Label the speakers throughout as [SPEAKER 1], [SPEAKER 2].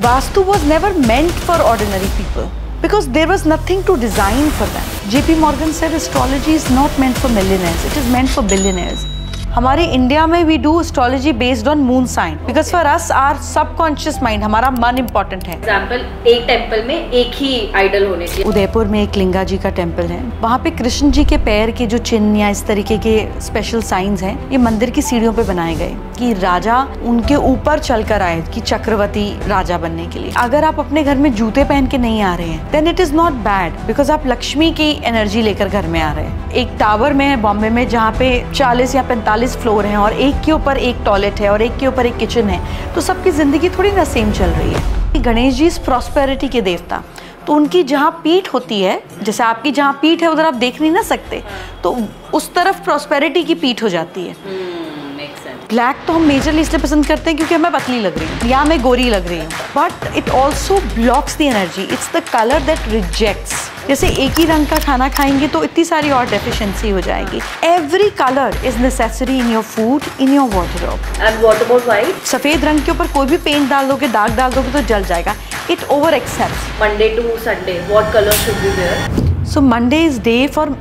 [SPEAKER 1] Vastu was never meant for ordinary people because there was nothing to design for them. JP Morgan said astrology is not meant for millionaires, it is meant for billionaires. हमारे India में we do astrology based on moon sign because for us our subconscious mind, हमारा मन important है.
[SPEAKER 2] Example, एक temple में एक ही idol होने चाहिए.
[SPEAKER 1] उदयपुर में एक लिंगा जी का टेम्पल है, वहाँ पे कृष्ण जी के पैर के जो चिन्ह या इस तरीके के स्पेशल साइंस हैं, ये मंदिर की सीढ़ियों पे बनाए गए कि राजा उनके ऊपर चलकर आए कि चक्रवर्ती राजा बनने के लिए. अगर आप अपने घर में जूते पहन के नहीं आ रहे हैं then it is not bad because आप लक्ष्मी की एनर्जी लेकर घर में आ रहे हैं. एक टावर में है बॉम्बे में जहाँ पे 40 या 45 फ्लोर हैं और एक के ऊपर एक टॉयलेट है और एक के ऊपर एक किचन है, तो सबकी जिंदगी थोड़ी ना सेम चल रही है. गणेश जी प्रॉस्पेरिटी के देवता, तो उनकी जहाँ पीठ होती है, जैसे आपकी जहाँ पीठ है उधर आप देख नहीं ना सकते, तो उस तरफ प्रॉस्पेरिटी की पीठ हो जाती है. ब्लैक तो हम मेजरली इसलिए पसंद करते हैं क्योंकि हमें पतली लग रही हूँ या मैं गोरी लग रही हूँ, but it also blocks the energy. It's the colour that rejects. जैसे एक ही रंग का खाना खाएंगे तो इतनी सारी और डेफिशिएंसी हो जाएगी. Every colour is necessary in your food, in your wardrobe.
[SPEAKER 2] And what about white?
[SPEAKER 1] सफेद रंग के ऊपर कोई भी पेंट डाल दोगे, दाग डाल दोगे तो जल जाएगा. It over accepts.
[SPEAKER 2] Monday to Sunday what colour should be there?
[SPEAKER 1] So Monday is day for,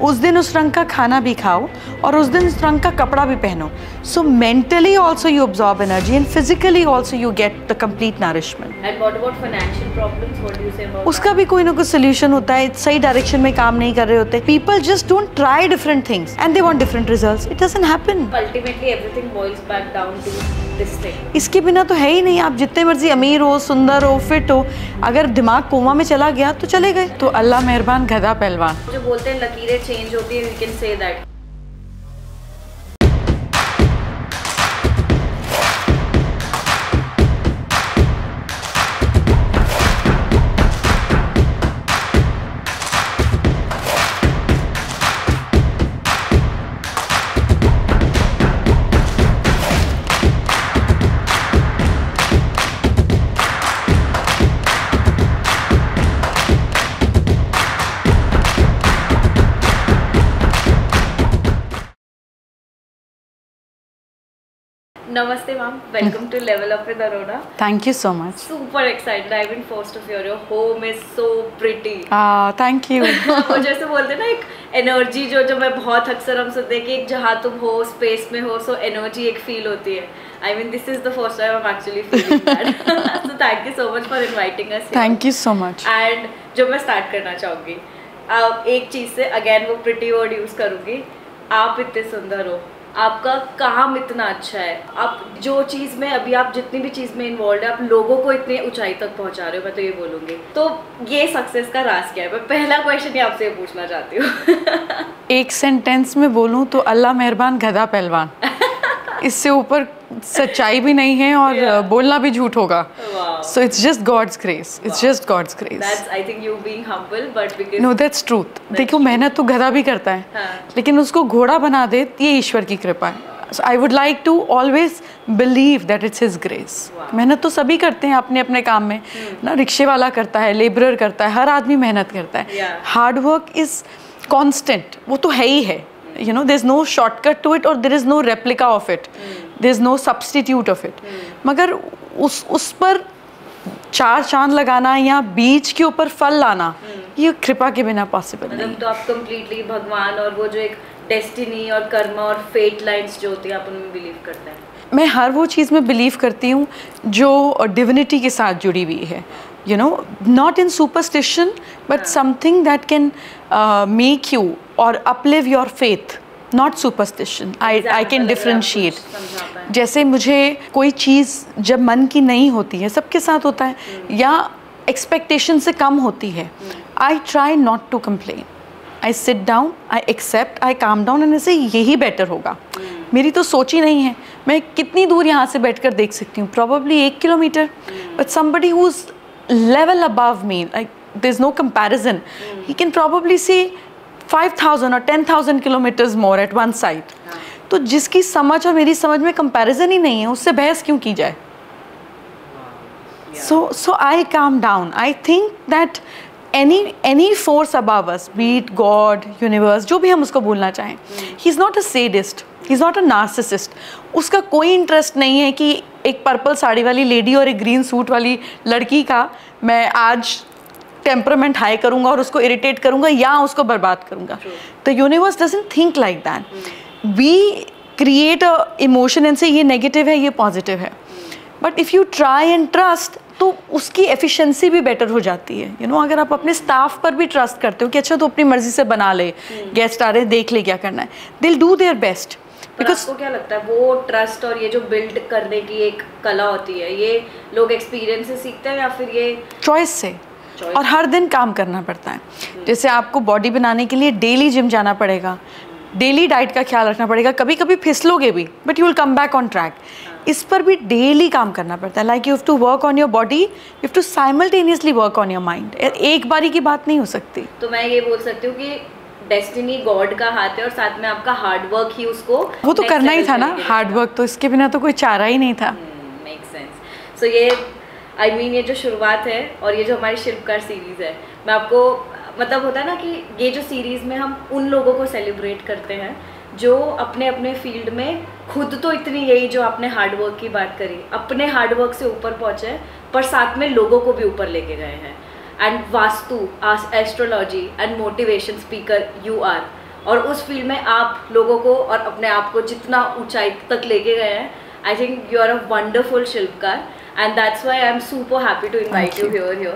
[SPEAKER 1] उस दिन उस रंग का खाना भी खाओ और उस दिन उस रंग का कपड़ा भी पहनो. So mentally also you absorb energy and physically also you get the complete nourishment.
[SPEAKER 2] And what about financial problems, what do you say about?
[SPEAKER 1] उसका भी कोई ना कोई सोल्यूशन होता है. सही डायरेक्शन में काम नहीं कर रहे होते. People just don't try different things and they want different results. It doesn't happen.
[SPEAKER 2] Ultimately everything boils back down to this thing.
[SPEAKER 1] इसके बिना तो है ही नहीं. आप जितने मर्जी अमीर हो, सुंदर हो, फिट हो, अगर दिमाग कोमा में चला गया तो चले गए. तो अल्लाह मेहरबान, गधा पहलवान.
[SPEAKER 2] जो बोलते हैं लकीरें चेंज होती है, we can say that. Namaste ma'am, welcome to Level Up with Arona.
[SPEAKER 1] Thank you so much.
[SPEAKER 2] Super excited. I've been forced to hear your home is so pretty.
[SPEAKER 1] Thank you.
[SPEAKER 2] वो जैसे बोलते हैं ना एक energy जो मैं बहुत अक्सर हम सुनते हैं कि एक जहाँ तुम हो स्पेस में हो, सो एनर्जी एक फील होती है. I mean this is the first time I'm actually feeling that. So thank you so much for inviting us here.
[SPEAKER 1] Thank you so much.
[SPEAKER 2] And जो मैं स्टार्ट करना चाहूँगी एक चीज़ से, अगेन वो प्रिटी वर्ड यूज़ करूँगी. आप इतने सुंदर हो, आपका काम इतना अच्छा है, आप जो चीज़ में अभी आप जितनी भी चीज़ में इन्वॉल्व है, आप लोगों को इतने ऊंचाई तक पहुंचा रहे हो, मैं तो ये बोलूँगी. तो ये सक्सेस का राज क्या है? मैं पहला क्वेश्चन ही आपसे पूछना चाहती हूँ.
[SPEAKER 1] एक सेंटेंस में बोलूँ तो अल्लाह मेहरबान, गधा पहलवान. इससे ऊपर सच्चाई भी नहीं है और बोलना भी झूठ होगा. So it's just God's grace. It's just God's grace.
[SPEAKER 2] That's I think you being humble, but because
[SPEAKER 1] no, that's truth. देखो मेहनत तो गधा भी करता है, लेकिन उसको घोड़ा बना दे ये ईश्वर की कृपा है. So I would like to always believe that it's His grace. मेहनत तो सभी करते हैं अपने अपने काम में ना. रिक्शे वाला करता है, लेबरर करता है, हर आदमी मेहनत करता है. हार्ड वर्क इज कॉन्स्टेंट, वो तो है ही है. You know, there's no shortcut to it or there is no replica of it. There's no substitute of it. मगर उस पर चार चांद लगाना या बीज के ऊपर फल लाना, ये कृपा के बिना पॉसिबल नहीं.
[SPEAKER 2] तो आप कंप्लीटली भगवान और वो जो एक डेस्टिनी और कर्मा और फेट लाइंस जो होती है आप उनमें बिलीव करते हैं?
[SPEAKER 1] मैं हर वो चीज़ में बिलीव करती हूँ जो डिविनिटी के साथ जुड़ी हुई है. You know, not in superstition, but something that can make you or uplift your faith. Not superstition. I can differentiate. जैसे मुझे कोई चीज़ जब मन की नहीं होती है, सबके साथ होता है, या एक्सपेक्टेशन से कम होती है, I try not to complain. I sit down, I accept, I calm down and ऐसे यही बेटर होगा. मेरी तो सोच ही नहीं है. मैं कितनी दूर यहाँ से बैठकर देख सकती हूँ? Probably 1 kilometre. But somebody who's level above me, like there's no comparison. He can probably see 5,000 or 10,000 kilometers more at one side. तो जिसकी समझ और मेरी समझ में कंपैरिजन ही नहीं है, उससे बहस क्यों की जाए? So I calm down. I think that any force above us, be it God, universe, जो भी हम उसको बोलना चाहें, he's not a sadist, he's not a narcissist. उसका कोई इंटरेस्ट नहीं है कि एक पर्पल साड़ी वाली लेडी और एक ग्रीन सूट वाली लड़की का मैं आज टेम्परामेंट हाई करूँगा और उसको इरिटेट करूँगा या उसको बर्बाद करूँगा. The universe doesn't think like that. We create a emotion and say ये नेगेटिव है, ये पॉजिटिव है. But if you try and trust तो उसकी एफिशिएंसी भी बेटर हो जाती है. अगर आप अपने स्टाफ पर भी ट्रस्ट करते हो कि अच्छा तो अपनी मर्जी से बना ले, गेस्ट आ रहे हैं देख ले क्या करना है, they will do their best.
[SPEAKER 2] Because आपको क्या लगता है वो ट्रस्ट और ये जो बिल्ड करने की एक कला होती है, ये लोग एक्सपीरियंस से सीखते हैं या फिर ये
[SPEAKER 1] चॉइस से? और हर दिन काम करना पड़ता है. जैसे आपको बॉडी बनाने के लिए डेली जिम जाना पड़ेगा, डेली डाइट का ख्याल रखना पड़ेगा, कभी कभी फिसलोगे भी but you will come back on track. इस पर भी डेली काम करना पड़ता है. Like you have to work on your body, you have to simultaneously work on your mind. एक बारी की बात नहीं हो सकती.
[SPEAKER 2] तो मैं ये बोल सकती हूँ कि डेस्टिनी गॉड का हाथ है और साथ में आपका हार्ड वर्क ही उसको
[SPEAKER 1] वो तो करना ही था ना. हार्ड वर्क तो इसके बिना तो कोई चारा ही नहीं था.
[SPEAKER 2] Make sense. सो ये I mean, ये जो शुरुआत है और ये जो हमारी शिल्पकार सीरीज़ है, मैं आपको मतलब होता है ना कि ये जो सीरीज़ में हम उन लोगों को सेलिब्रेट करते हैं जो अपने अपने फील्ड में खुद तो इतनी, यही जो आपने हार्डवर्क की बात करी, अपने हार्डवर्क से ऊपर पहुँचे पर साथ में लोगों को भी ऊपर लेके गए हैं. And vastu, astrology and motivation speaker you are, और उस फील्ड में आप लोगों को और अपने आप को जितना ऊंचाई तक लेके गए हैं, I think you are a wonderful शिल्पकार. And that's why I'm super happy to invite you here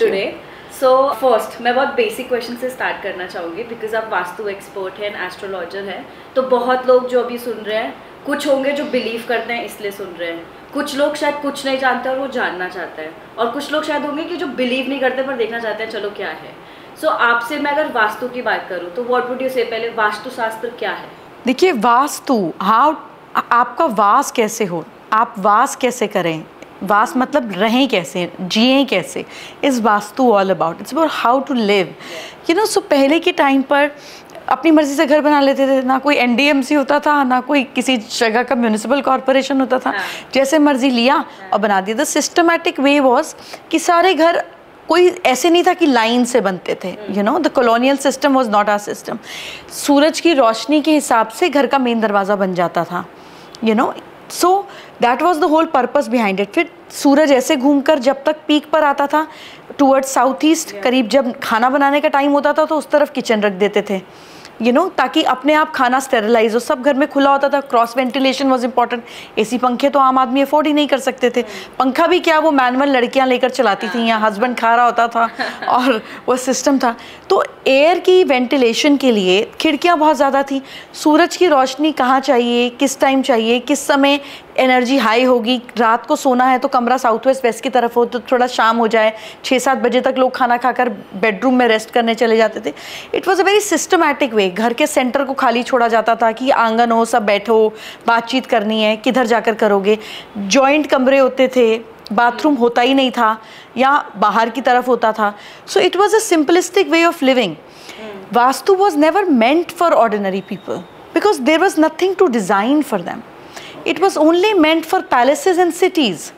[SPEAKER 2] today. So first मैं बहुत basic question से start करना चाहूँगी because आप वास्तु expert हैं, एस्ट्रोलॉजर हैं. तो बहुत लोग जो अभी सुन रहे हैं, कुछ होंगे जो believe करते हैं इसलिए सुन रहे हैं, कुछ लोग शायद कुछ नहीं जानते और वो जानना चाहते हैं, और कुछ लोग शायद होंगे कि जो believe नहीं करते पर देखना चाहते हैं चलो क्या है. So आपसे मैं अगर वास्तु की बात करूँ तो what would you say, पहले वास्तुशास्त्र क्या है?
[SPEAKER 1] देखिए वास्तु, आपका वास कैसे हो, आप वास कैसे करें, वास मतलब रहें कैसे, जिएं कैसे, is vastu all about. It's about how to live. So पहले के टाइम पर अपनी मर्जी से घर बना लेते थे. ना कोई NDMC होता था, ना कोई किसी जगह का म्यूनिसिपल कॉरपोरेशन होता था. जैसे मर्जी लिया और बना दिया. द सिस्टमैटिक वे वॉज कि सारे घर कोई ऐसे नहीं था कि लाइन से बनते थे. The colonial system was not our system. सूरज की रोशनी के हिसाब से घर का मेन दरवाज़ा बन जाता था. So that was the whole purpose behind it. फिर सूरज ऐसे घूमकर जब तक पीक पर आता था टूवर्ड्स साउथ ईस्ट, करीब जब खाना बनाने का टाइम होता था तो उस तरफ किचन रख देते थे, ताकि अपने आप खाना स्टेरिलाइज हो. सब घर में खुला होता था. Cross ventilation was important. AC पंखे तो आम आदमी अफोर्ड ही नहीं कर सकते थे. पंखा भी क्या, वो मैनुअल लड़कियां लेकर चलाती थी, या हस्बैंड खा रहा होता था और वो सिस्टम था. तो एयर की वेंटिलेशन के लिए खिड़कियां बहुत ज़्यादा थी. सूरज की रोशनी कहाँ चाहिए, किस टाइम चाहिए, किस समय एनर्जी हाई होगी. रात को सोना है तो कमरा साउथ वेस्ट की तरफ हो तो थोड़ा शाम हो जाए, 6-7 बजे तक लोग खाना खाकर बेडरूम में रेस्ट करने चले जाते थे. It was a very systematic way. घर के सेंटर को खाली छोड़ा जाता था कि आंगन हो, सब बैठो, बातचीत करनी है, किधर जाकर करोगे. जॉइंट कमरे होते थे, बाथरूम होता ही नहीं था या बाहर की तरफ होता था. So it was a simplistic way of living. Vastu was never meant for ordinary people because there was nothing to design for them. It was only meant for palaces and cities.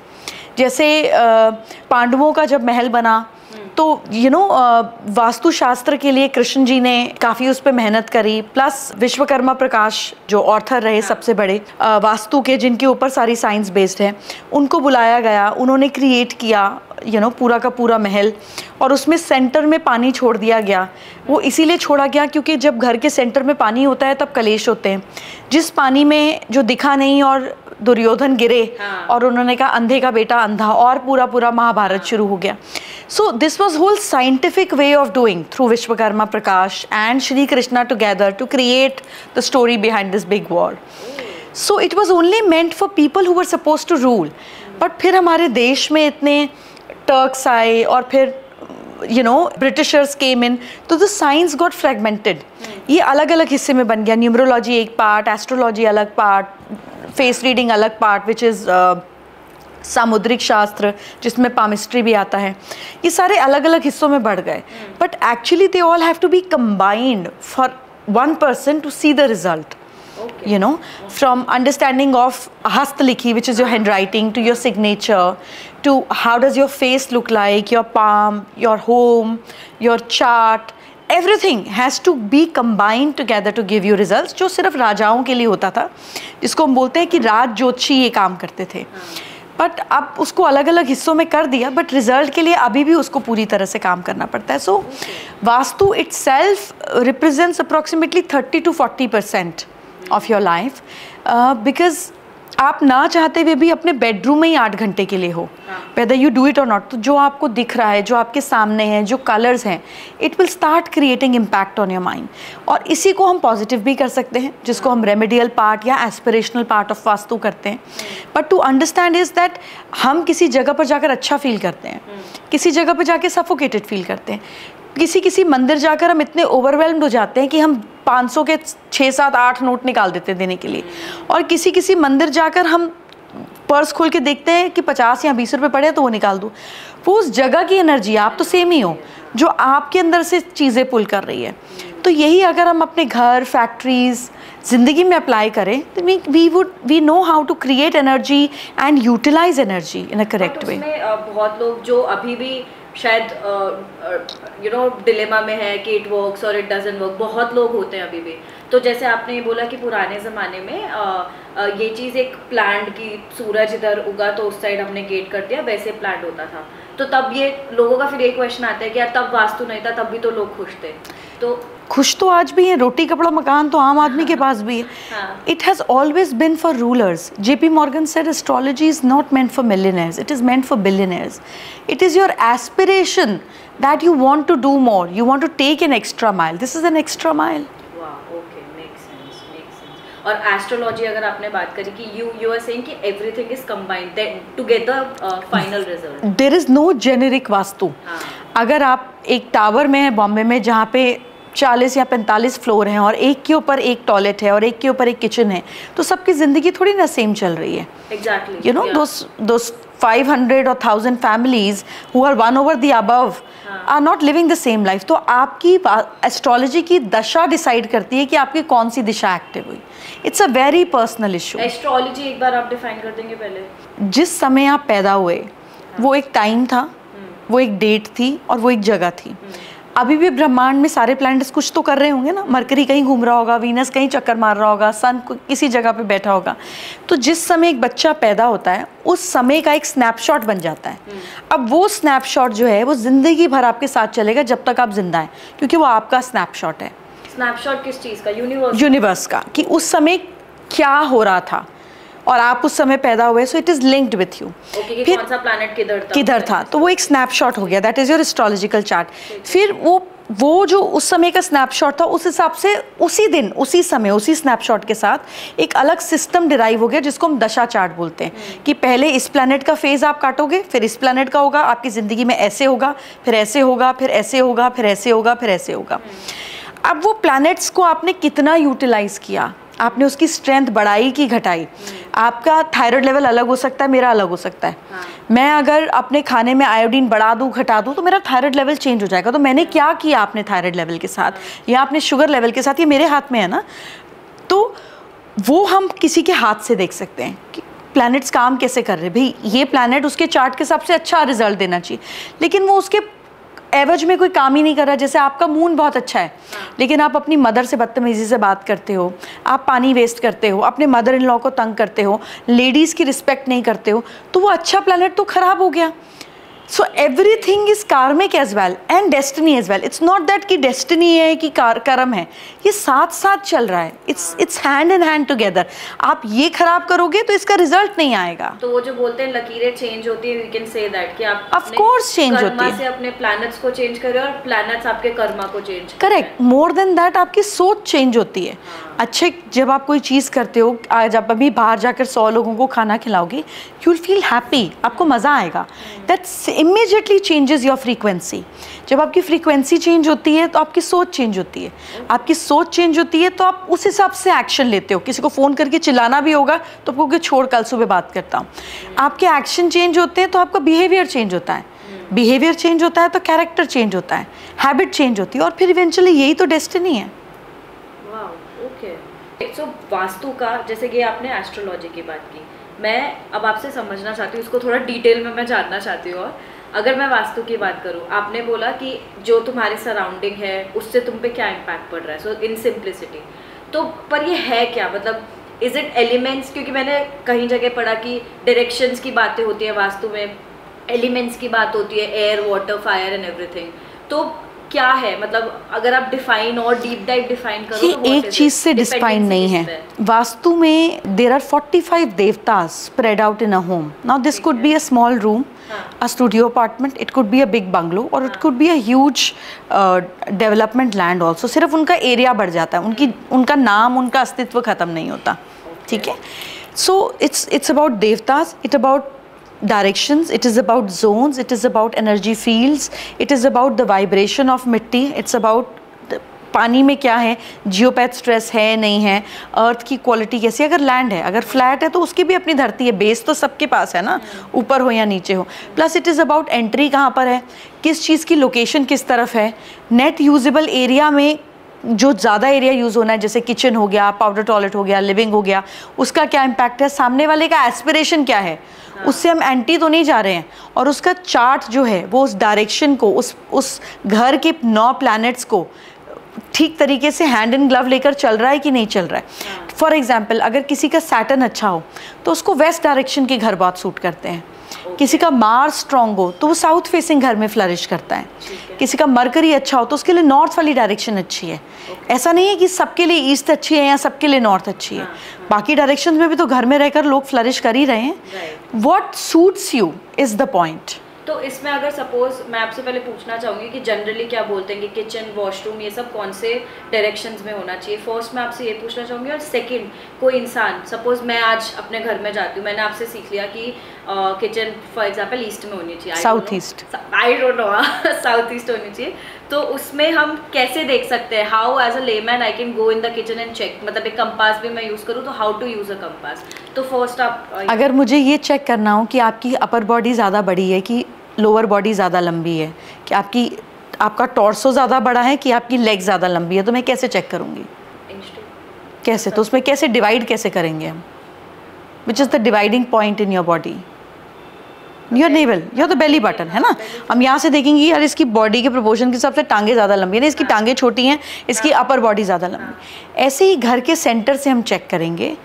[SPEAKER 1] जैसे पांडवों का जब महल बना तो वास्तुशास्त्र के लिए कृष्ण जी ने काफ़ी उस पर मेहनत करी. प्लस विश्वकर्मा प्रकाश जो ऑर्थर रहे सबसे बड़े वास्तु के, जिनके ऊपर सारी साइंस बेस्ड है, उनको बुलाया गया. उन्होंने क्रिएट किया पूरा का पूरा महल, और उसमें सेंटर में पानी छोड़ दिया गया. वो इसीलिए छोड़ा गया क्योंकि जब घर के सेंटर में पानी होता है तब कलेश होते हैं. जिस पानी में जो दिखा नहीं और दुर्योधन गिरे और उन्होंने कहा अंधे का बेटा अंधा, और पूरा महाभारत शुरू हो गया. So this was whole scientific way of doing through Vishwakarma Prakash and Shri Krishna together to create the story behind this big war. So it was only meant for people who were suppose to rule. But फिर हमारे देश में इतने Turks आए और फिर Britishers केम इन, तो the science got fragmented. ये अलग अलग हिस्से में बन गया. न्यूमरोलॉजी एक पार्ट, एस्ट्रोलॉजी अलग पार्ट, फेस रीडिंग अलग पार्ट विच इज़ सामुद्रिक शास्त्र जिसमें पामिस्ट्री भी आता है. ये सारे अलग अलग हिस्सों में बढ़ गए. But actually they all have to be combined for one person to see the result. From understanding of Hastlikhi, which is your handwriting, to your signature, to how does your face look like, your palm, your home, your chart, everything has to be combined together to give you results, जो सिर्फ राजाओं के लिए होता था, जिसको हम बोलते हैं कि राज ज्योतिषी ये काम करते थे। बट अब उसको अलग अलग हिस्सों में कर दिया, बट रिजल्ट के लिए अभी भी उसको पूरी तरह से काम करना पड़ता है। So vastu itself represents approximately 30 to 40% of your life, because आप ना चाहते हुए भी अपने बेडरूम में ही 8 घंटे के लिए हो, वेदर यू डू इट और नॉट। तो जो आपको दिख रहा है, जो आपके सामने है, जो कलर्स हैं, it will start creating impact on your mind. और इसी को हम पॉजिटिव भी कर सकते हैं, जिसको हम रेमेडियल पार्ट या एस्पिरेशनल पार्ट ऑफ वास्तु करते हैं। But to understand is that हम किसी जगह पर जाकर अच्छा फील करते हैं, किसी जगह पर जाकर सफोकेटेड फील करते हैं, किसी मंदिर जाकर हम इतने ओवरवेल्म्ड हो जाते हैं कि हम 500 के 6, 7, 8 नोट निकाल देते हैं देने के लिए, और किसी मंदिर जाकर हम पर्स खोल के देखते हैं कि 50 या 20 रुपये पड़े तो वो निकाल दूँ। वो उस जगह की एनर्जी, आप तो सेम ही हो, जो आपके अंदर से चीज़ें पुल कर रही है। तो यही अगर हम अपने घर, फैक्ट्रीज, ज़िंदगी में अप्लाई करें तो we know how to create energy and utilize energy in a correct way.
[SPEAKER 2] बहुत लोग जो अभी भी शायद डिलेमा में है कि इट वर्क्स और इट डजंट वर्क, बहुत लोग होते हैं अभी भी। तो जैसे आपने बोला कि पुराने ज़माने में ये चीज़ एक प्लांट की, सूरज इधर उगा तो उस साइड हमने गेट कर दिया, वैसे प्लांट होता था। तो तब ये लोगों का फिर एक क्वेश्चन आता है कि यार तब वास्तु नहीं था, तब भी तो लोग खुश थे। तो
[SPEAKER 1] खुश तो आज भी है, रोटी कपड़ा मकान तो आम आदमी के पास भी है। It has always been for rulers. JP Morgan said astrology is not meant for millionaires, it is meant for billionaires. It is your aspiration that you want to do more, you want to take an extra mile. This is an extra mile.
[SPEAKER 2] Wow, okay, makes sense. और astrology अगर आपने बात करी कि you are saying कि everything is combined to get the final result.
[SPEAKER 1] There is no generic vastu. अगर आप एक टावर में है बॉम्बे में, जहाँ पे 40 या 45 फ्लोर हैं और एक के ऊपर एक टॉयलेट है और एक के ऊपर एक किचन है, तो सबकी ज़िंदगी थोड़ी ना सेम चल रही है।
[SPEAKER 2] Exactly.
[SPEAKER 1] You know, those 500 or 1000 families who are one over the above are not living the same life. तो आपकी एस्ट्रोलॉजी की दशा डिसाइड करती है कि आपकी कौन सी दिशा एक्टिव हुई। It's a very personal issue.
[SPEAKER 2] Astrology एक बार आप डिफाइन कर देंगे पहले?
[SPEAKER 1] जिस समय आप पैदा हुए वो एक टाइम था, वो एक डेट थी और वो एक जगह थी। अभी भी ब्रह्मांड में सारे प्लैनेट्स कुछ तो कर रहे होंगे ना, मरकरी कहीं घूम रहा होगा, वीनस कहीं चक्कर मार रहा होगा, सन किसी जगह पे बैठा होगा। तो जिस समय एक बच्चा पैदा होता है उस समय का एक स्नैपशॉट बन जाता है। अब वो स्नैपशॉट जो है वो ज़िंदगी भर आपके साथ चलेगा जब तक आप जिंदा हैं, क्योंकि वो आपका स्नैपशॉट है।
[SPEAKER 2] स्नैपशॉट किस चीज़ का?
[SPEAKER 1] यूनिवर्स का, कि उस समय क्या हो रहा था और आप उस समय पैदा हुए। So it is linked with you.
[SPEAKER 2] फिर कौन सा प्लैनेट किधर
[SPEAKER 1] था, तो वो एक स्नैपशॉट हो गया, that is your astrological chart. फिर वो जो उस समय का स्नैपशॉट था, उस हिसाब से उसी दिन, उसी समय, उसी स्नैपशॉट के साथ एक अलग सिस्टम डिराइव हो गया, जिसको हम दशा चार्ट बोलते हैं। कि पहले इस प्लैनेट का फेज आप काटोगे, फिर इस प्लैनेट का होगा, आपकी ज़िंदगी में ऐसे होगा, फिर ऐसे होगा, फिर ऐसे होगा, फिर ऐसे होगा, फिर ऐसे होगा। अब वो प्लैनेट्स को आपने कितना यूटिलाइज किया, आपने उसकी स्ट्रेंथ बढ़ाई कि घटाई। आपका थायराइड लेवल अलग हो सकता है, मेरा अलग हो सकता है। मैं अगर अपने खाने में आयोडीन बढ़ा दूं, घटा दूं, तो मेरा थायराइड लेवल चेंज हो जाएगा। तो मैंने क्या किया अपने थायराइड लेवल के साथ या अपने शुगर लेवल के साथ, ये मेरे हाथ में है ना। तो वो हम किसी के हाथ से देख सकते हैं कि प्लैनेट्स काम कैसे कर रहे हैं। भाई ये प्लैनेट उसके चार्ट के हिसाब से अच्छा रिजल्ट देना चाहिए, लेकिन वो उसके एवज में कोई काम ही नहीं कर रहा। जैसे आपका मूड बहुत अच्छा है, लेकिन आप अपनी मदर से बदतमीजी से बात करते हो, आप पानी वेस्ट करते हो, अपने मदर इन लॉ को तंग करते हो, लेडीज़ की रिस्पेक्ट नहीं करते हो, तो वो अच्छा प्लैनेट तो खराब हो गया। So everything is karmic as well and destiny as well. It's not that कि डेस्टिनी है कि कर्म है, ये साथ साथ चल रहा है। It's hand in hand together. आप ये खराब करोगे तो इसका रिजल्ट नहीं आएगा।
[SPEAKER 2] तो वो जो बोलते हैं लकीरें चेंज होती है, वी कैन से दैट कि आप
[SPEAKER 1] ऑफ कोर्स चेंज होती है,
[SPEAKER 2] से अपने प्लैनेट्स को चेंज करें और प्लैनेट्स आपके कर्मा को change.
[SPEAKER 1] Correct. More than that आपकी सोच चेंज होती है। अच्छे जब आप कोई चीज़ करते हो, आज आप अभी बाहर जाकर 100 लोगों को खाना खिलाओगे, यू विल फील हैप्पी, आपको मज़ा आएगा। That immediately changes your frequency. जब आपकी फ्रीक्वेंसी चेंज होती है तो आपकी सोच चेंज होती है। आपकी सोच चेंज होती है तो आप उस हिसाब से एक्शन लेते हो। किसी को फ़ोन करके चिल्लाना भी होगा तो आपको कि छोड़, कल सुबह बात करता हूँ। आपके एक्शन चेंज होते हैं तो आपका बिहेवियर चेंज होता है। बिहेवियर चेंज होता है तो कैरेक्टर चेंज होता है, हैबिट चेंज होती है, और फिर इवेंचुअली यही तो डेस्टिनी है।
[SPEAKER 2] सो वास्तु का, जैसे कि आपने एस्ट्रोलॉजी की बात की, मैं अब आपसे समझना चाहती हूँ, उसको थोड़ा डिटेल में मैं जानना चाहती हूँ। और अगर मैं वास्तु की बात करूँ, आपने बोला कि जो तुम्हारी सराउंडिंग है उससे तुम पे क्या इम्पैक्ट पड़ रहा है, सो इन सिंप्लिसिटी, तो पर ये है क्या, मतलब इज इट एलिमेंट्स? क्योंकि मैंने कहीं जगह पढ़ा कि डायरेक्शंस की बातें होती है वास्तु में, एलिमेंट्स की बात होती है, air, water, fire and everything, तो क्या है, मतलब अगर आप डिफाइन और डीप डाइव डिफाइन करो तो
[SPEAKER 1] एक चीज से डिफाइन नहीं है। वास्तु में देयर आर 45 देवतास spread out in a home. Now this could be a small room, a studio apartment, it could be a big bungalow, और it could be a huge development land also। सिर्फ उनका area बढ़ जाता है, उनका नाम, उनका अस्तित्व खत्म नहीं होता, ठीक है। सो it's about देवतास, it's about directions, it is about zones, it is about energy fields, it is about the vibration of मिट्टी, it's about पानी में क्या है, जियोपैथ स्ट्रेस है नहीं है, अर्थ की क्वालिटी कैसी है, अगर लैंड है, अगर फ्लैट है तो उसकी भी अपनी धरती है, बेस तो सबके पास है ना, ऊपर हो या नीचे हो। Plus it is about entry कहाँ पर है, किस चीज़ की लोकेशन किस तरफ है, नेट यूजेबल एरिया में जो ज़्यादा एरिया यूज़ होना है, जैसे किचन हो गया, पाउडर टॉयलेट हो गया, लिविंग हो गया, उसका क्या इम्पैक्ट है, सामने वाले का एस्पिरेशन क्या है, उससे हम एंटी तो नहीं जा रहे हैं, और उसका चार्ट जो है वो उस डायरेक्शन को, उस घर के 9 प्लैनेट्स को ठीक तरीके से हैंड इन ग्लव लेकर चल रहा है कि नहीं चल रहा है। फॉर एग्जाम्पल, अगर किसी का सैटर्न अच्छा हो तो उसको वेस्ट डायरेक्शन के घर बहुत सूट करते हैं, किसी का मार्स स्ट्रॉन्ग हो तो वो साउथ फेसिंग घर में फ्लरिश करता है, किसी का मरकरी अच्छा हो तो उसके लिए नॉर्थ वाली डायरेक्शन अच्छी है। ऐसा नहीं है कि सबके लिए ईस्ट अच्छी है या सबके लिए नॉर्थ अच्छी है, बाकी डायरेक्शन में भी तो घर में रहकर लोग फ्लरिश कर ही रहे हैं। What suits you is the point.
[SPEAKER 2] तो इसमें अगर सपोज मैं आपसे पहले पूछना चाहूँगी कि जनरली क्या बोलते हैं कि किचन, वॉशरूम, ये सब कौन से डायरेक्शंस में होना चाहिए, फर्स्ट मैं आपसे ये पूछना चाहूँगी। और सेकंड, कोई इंसान, सपोज मैं आज अपने घर में जाती हूँ, मैंने आपसे सीख लिया कि किचन फॉर एग्जांपल ईस्ट में होनी चाहिए,
[SPEAKER 1] south east,
[SPEAKER 2] I don't know, south east होनी चाहिए, तो उसमें हम कैसे देख सकते हैं, how as a layman I can go in the kitchen and check, मतलब एक कंपास भी मैं यूज़ करूँ तो how to use a compass. तो फर्स्ट आप
[SPEAKER 1] अगर मुझे ये चेक करना हो कि आपकी अपर बॉडी ज़्यादा बड़ी है कि लोअर बॉडी ज़्यादा लंबी है, कि आपका टॉर्सो ज़्यादा बड़ा है कि आपकी लेग ज़्यादा लंबी है, तो मैं कैसे चेक करूँगी, कैसे, तो उसमें कैसे डिवाइड कैसे करेंगे हम, which is the dividing point in your body, your naval, your the belly button, है ना। हम यहाँ से देखेंगे यार इसकी बॉडी के प्रोपोर्शन के हिसाब से टांगे ज़्यादा लंबी है ना, इसकी टांगे छोटी हैं, इसकी अपर बॉडी ज़्यादा लंबी। ऐसे ही घर के सेंटर से हम चेक करेंगे,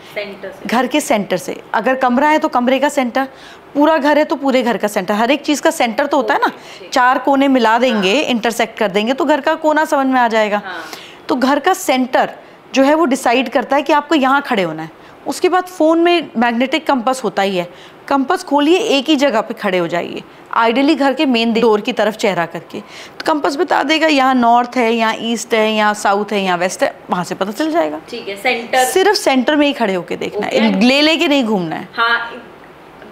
[SPEAKER 1] घर के सेंटर से, अगर कमरा है तो कमरे का सेंटर, पूरा घर है तो पूरे घर का सेंटर, हर एक चीज़ का सेंटर तो होता है ना, 4 कोने मिला देंगे, इंटरसेक्ट कर देंगे तो घर का कोना समझ में आ जाएगा। तो घर का सेंटर जो है वो डिसाइड करता है कि आपको यहाँ खड़े होना है। उसके बाद फ़ोन में मैग्नेटिक कंपास होता ही है, कंपास खोलिए, एक ही जगह पे खड़े हो जाइए, आइडियली घर के मेन डोर की तरफ चेहरा करके, तो कंपास बता देगा यहाँ नॉर्थ है, यहाँ ईस्ट है, यहाँ साउथ है, यहाँ वेस्ट है, वहाँ से पता चल जाएगा।
[SPEAKER 2] ठीक है, सेंटर,
[SPEAKER 1] सिर्फ सेंटर में ही खड़े होके देखना है, ले के नहीं घूमना है।
[SPEAKER 2] हाँ,